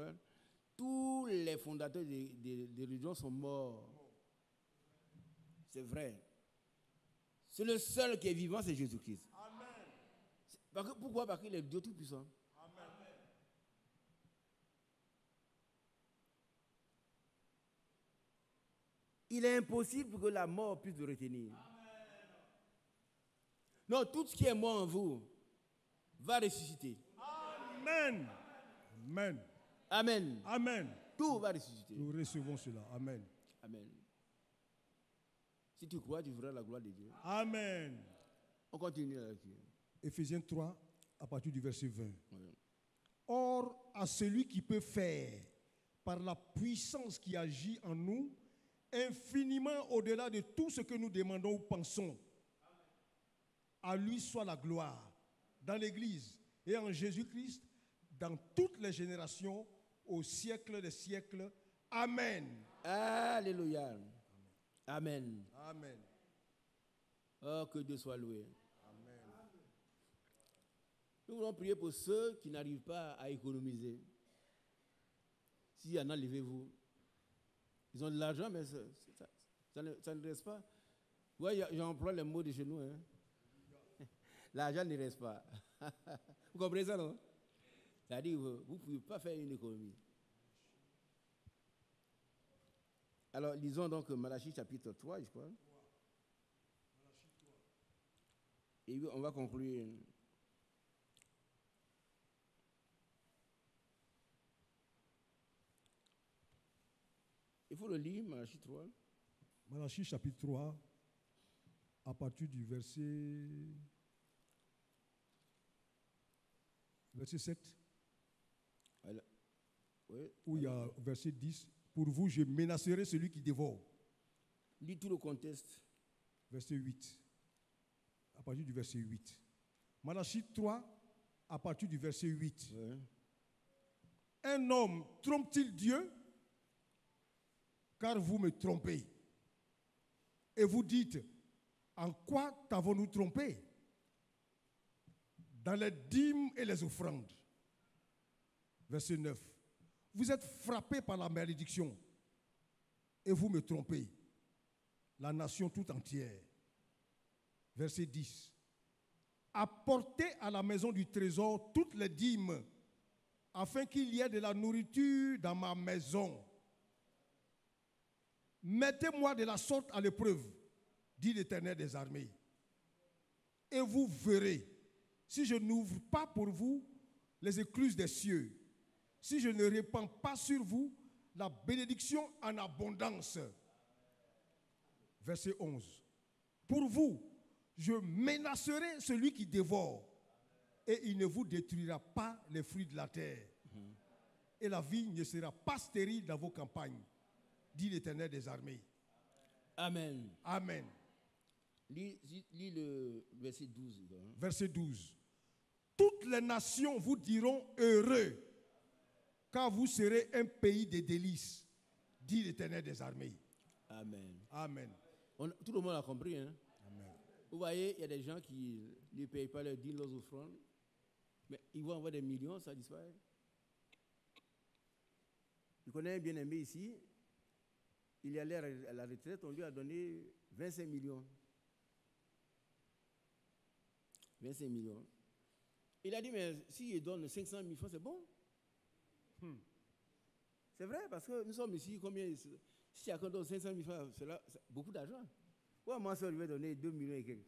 tous les fondateurs des religions sont morts. C'est vrai. C'est le seul qui est vivant, c'est Jésus-Christ. Amen. Pourquoi? Parce qu'il est Dieu Tout-Puissant. Amen. Il est impossible que la mort puisse le retenir. Amen. Non, tout ce qui est mort en vous va ressusciter. Amen. Amen. Amen. Amen. Tout va ressusciter. Nous recevons cela. Amen. Amen. Si tu crois, tu verras la gloire de Dieu. Amen. On continue la lecture. Éphésiens 3, à partir du verset 20. Ouais. Or, à celui qui peut faire, par la puissance qui agit en nous, infiniment au-delà de tout ce que nous demandons ou pensons, à lui soit la gloire, dans l'Église et en Jésus-Christ, dans toutes les générations, au siècle des siècles. Amen. Alléluia. Amen. Amen. Oh, que Dieu soit loué. Nous voulons prier pour ceux qui n'arrivent pas à économiser. S'il y en a, levez-vous. Ils ont de l'argent, mais ça ne reste pas. Ouais, j'emploie le mot de chez nous. Hein. L'argent ne reste pas. Vous comprenez ça, non? C'est-à-dire, vous ne pouvez pas faire une économie. Alors, lisons donc Malachie chapitre 3, je crois. Et on va conclure. Il faut le lire, Malachie 3. Malachie chapitre 3, à partir du verset 7, Alors, oui, où il y a verset 10. Pour vous, je menacerai celui qui dévore. lis tout le contexte. Verset 8. À partir du verset 8. Malachie 3, à partir du verset 8. Ouais. Un homme trompe-t-il Dieu? Car vous me trompez. Et vous dites, en quoi t'avons-nous trompé? Dans les dîmes et les offrandes. Verset 9. Vous êtes frappés par la malédiction et vous me trompez, la nation tout entière. Verset 10. Apportez à la maison du trésor toutes les dîmes, afin qu'il y ait de la nourriture dans ma maison. Mettez-moi de la sorte à l'épreuve, dit l'Éternel des armées. Et vous verrez, si je n'ouvre pas pour vous les écluses des cieux, si je ne répands pas sur vous la bénédiction en abondance. Verset 11. Pour vous, je menacerai celui qui dévore, et il ne vous détruira pas les fruits de la terre. Et la vie ne sera pas stérile dans vos campagnes, dit l'Éternel des armées. Amen. Amen. Lis le verset 12. Hein. Verset 12. Toutes les nations vous diront heureux, car vous serez un pays de délices, dit l'Éternel des armées. Amen. Amen. Tout le monde a compris. Hein? Amen. Vous voyez, il y a des gens qui ne payent pas leurs dîmes, leurs offrandes, mais ils vont avoir des millions, ça disparaît. Je connais un bien-aimé ici, il est allé à la retraite, on lui a donné 25 millions. 25 millions. Il a dit, mais s'il donne 500 000 francs, c'est bon. C'est vrai, parce que nous sommes ici, combien? Si chacun donne 500 000 francs, c'est beaucoup d'argent. Ouais, moi, ça lui va donner 2 millions et quelques.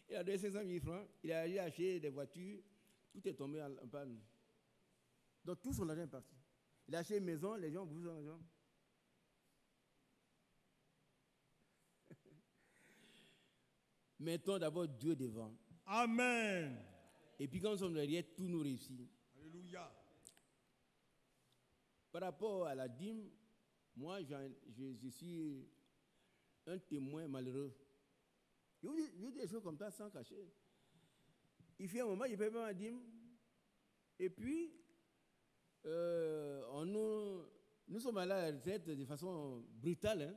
Il a donné 500 000 francs, il a allé acheter des voitures, tout est tombé en panne. Donc tout son argent est parti. Il a acheté une maison, les gens bougent son argent. Mettons d'abord Dieu devant. Amen. Et puis quand nous sommes derrière, tout nous réussit. Alléluia. Par rapport à la dîme, moi, je suis un témoin malheureux. Je vous dis des choses comme ça sans cacher. Il fait un moment, je ne paye pas ma dîme. Et puis, nous sommes allés à la retraite de façon brutale. Hein.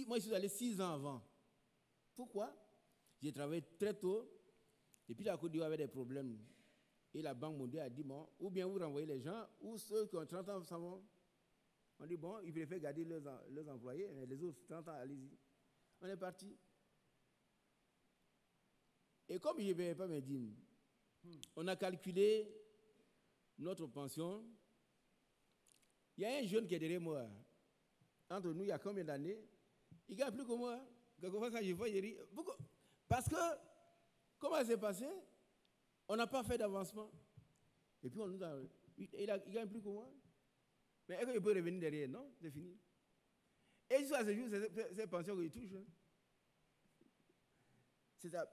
Moi, je suis allé 6 ans avant. Pourquoi? J'ai travaillé très tôt. Et puis, la Côte d'Ivoire avait des problèmes. Et la Banque mondiale a dit, bon, ou bien vous renvoyez les gens, ou ceux qui ont 30 ans s'en vont. On dit, bon, ils préfèrent garder leurs employés, mais les autres 30 ans, allez-y. On est parti. Et comme je ne payais pas mes dîmes, on a calculé notre pension. Il y a un jeune qui est derrière moi. Entre nous, il y a combien d'années? Il gagne plus que moi. Quelquefois, quand je vois, je dis, pourquoi? Parce que, comment ça s'est passé? On n'a pas fait d'avancement. Et puis, il gagne plus que moi. Mais est-ce qu'il peut revenir derrière? Non, c'est fini. Et jusqu'à ce jour, c'est pensions qu'il touche. Hein.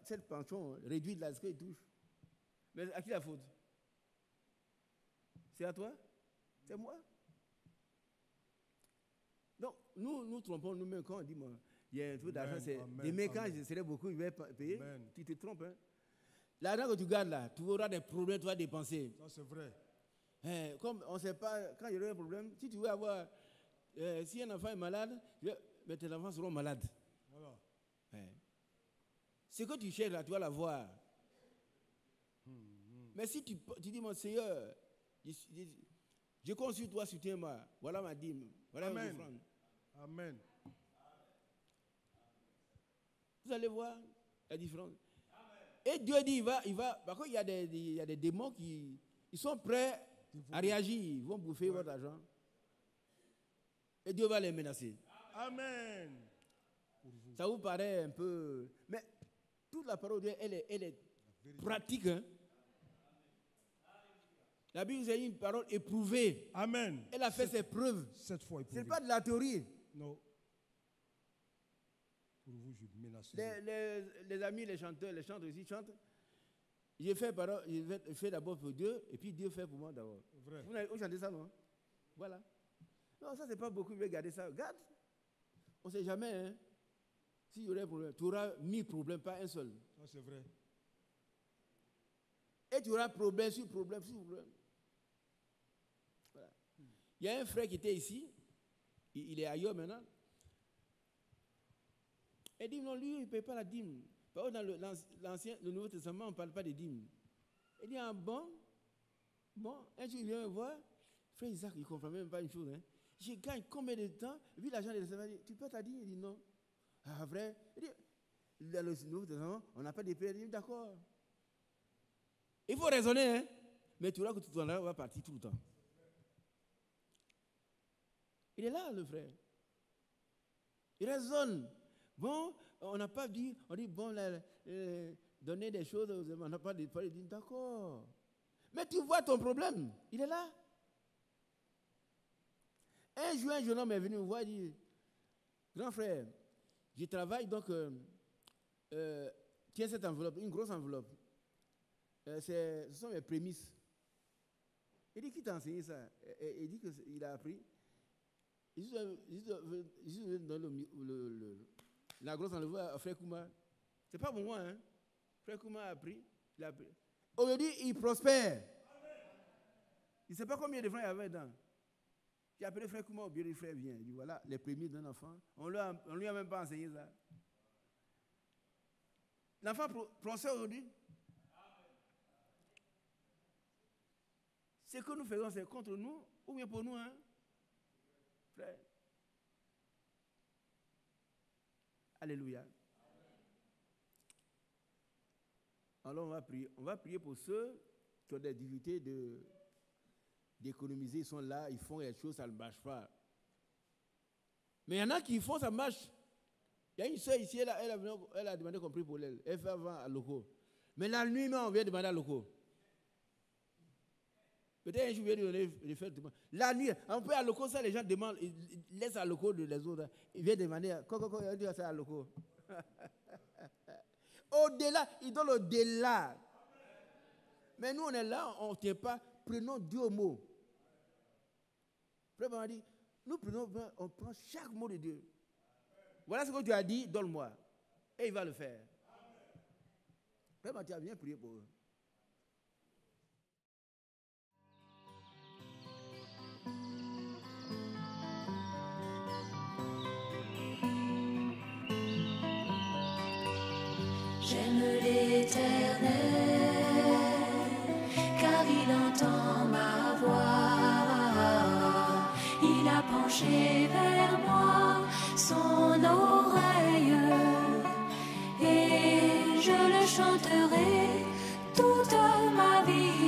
cette pension réduite là, ce qu'il touche. Mais à qui la faute? C'est à toi? C'est moi? Donc, nous trompons nous-mêmes quand on dit, moi, il y a un truc d'argent, c'est demain quand je serai beaucoup, je vais payer. Amen. Tu te trompes. Hein? L'argent que tu gardes là, tu auras des problèmes, tu vas dépenser. Ça, c'est vrai. Comme on ne sait pas, quand il y aura un problème, si tu veux avoir, si un enfant est malade, mais tes enfants seront malades. Voilà. Ce que tu cherches là, tu vas l'avoir. Mais si tu dis, mon Seigneur, je compte sur toi, soutiens-moi. Voilà ma dîme. Voilà ma offrande. Amen. Vous allez voir la différence. Et Dieu dit, il va. Par contre, il y a des démons qui ils sont prêts à réagir. Ils vont bouffer votre argent. Et Dieu va les menacer. Amen. Ça vous paraît un peu. Mais toute la parole de Dieu, elle est pratique. Hein? La Bible, c'est une parole éprouvée. Amen. Elle a fait ses preuves. Cette fois, ce n'est pas de la théorie. Non. Pour vous, je menace. Les amis, les chanteurs aussi chantent. J'ai fait d'abord pour Dieu, et puis Dieu fait pour moi d'abord. Vous chantez ça, non? Voilà. Non, ça, c'est pas beaucoup. Je vais garder ça. Garde. On ne sait jamais. Hein? S'il y aurait un problème, tu auras 1000 problèmes, pas un seul. Ça, c'est vrai. Et tu auras problème sur problème sur problème. Voilà. Il y a un frère qui était ici. Il est ailleurs maintenant. Il dit non, lui, il ne paye pas la dîme. Par contre, dans le Nouveau Testament, on ne parle pas de dîme. Il dit, bon, un jour, il vient me voir. Frère Isaac, il ne comprend même pas une chose. Hein. Je gagne combien de temps? Et puis l'argent, il dit, tu peux ta dîme? Il dit non. Ah, vrai? Il dit, dans le Nouveau Testament, on n'a pas de paix. Il dit, d'accord. Il faut raisonner, hein? Mais tu vois que tout ton argent va partir tout le temps. Il est là, le frère. Il raisonne. Bon, on n'a pas dit, on dit, bon, donner des choses, on n'a pas dit, d'accord. Mais tu vois ton problème, il est là. Un jour, un jeune homme est venu me voir et dit, grand frère, je travaille, donc, tiens cette enveloppe, une grosse enveloppe. Ce sont mes prémices. Il dit, qui t'a enseigné ça? Il dit qu'il a appris. Il dit, la grosse enveloppe à Frère Kouma. Ce n'est pas pour moi, hein. Frère Kouma a appris. Il a appris. Aujourd'hui, il prospère. Il ne sait pas combien de francs il y avait dedans. J'ai appelé Frère Kouma au bureau, le frère vient. Il dit, voilà, les prémices d'un enfant. On ne lui a même pas enseigné ça. L'enfant prospère aujourd'hui. Ce que nous faisons, c'est contre nous ou bien pour nous, hein, frère. Alléluia. Alors on va prier. On va prier pour ceux qui ont des difficultés d'économiser. Ils sont là, ils font les choses, ça ne marche pas. Mais il y en a qui font, ça marche. Il y a une soeur ici, elle a demandé qu'on prie pour elle. Elle fait avant à Loco. Mais la nuit, on vient demander à Loco. Peut-être un jour, je vais lui donner le fait. La nuit, on peut à Loco, ça, les gens demandent, ils laissent à Loco de les autres. Ils viennent demander, il dit ça à Loco. Au-delà, ils donnent au-delà. Mais nous, on est là, on ne tient pas, prenons Dieu au mot. Frère m'a dit, on prend chaque mot de Dieu. Voilà ce que tu as dit, donne-moi. Et il va le faire. Frère Mathieu a bien prié pour eux. J'aime l'Éternel, car il entend ma voix. Il a penché vers moi son oreille, et je le chanterai toute ma vie.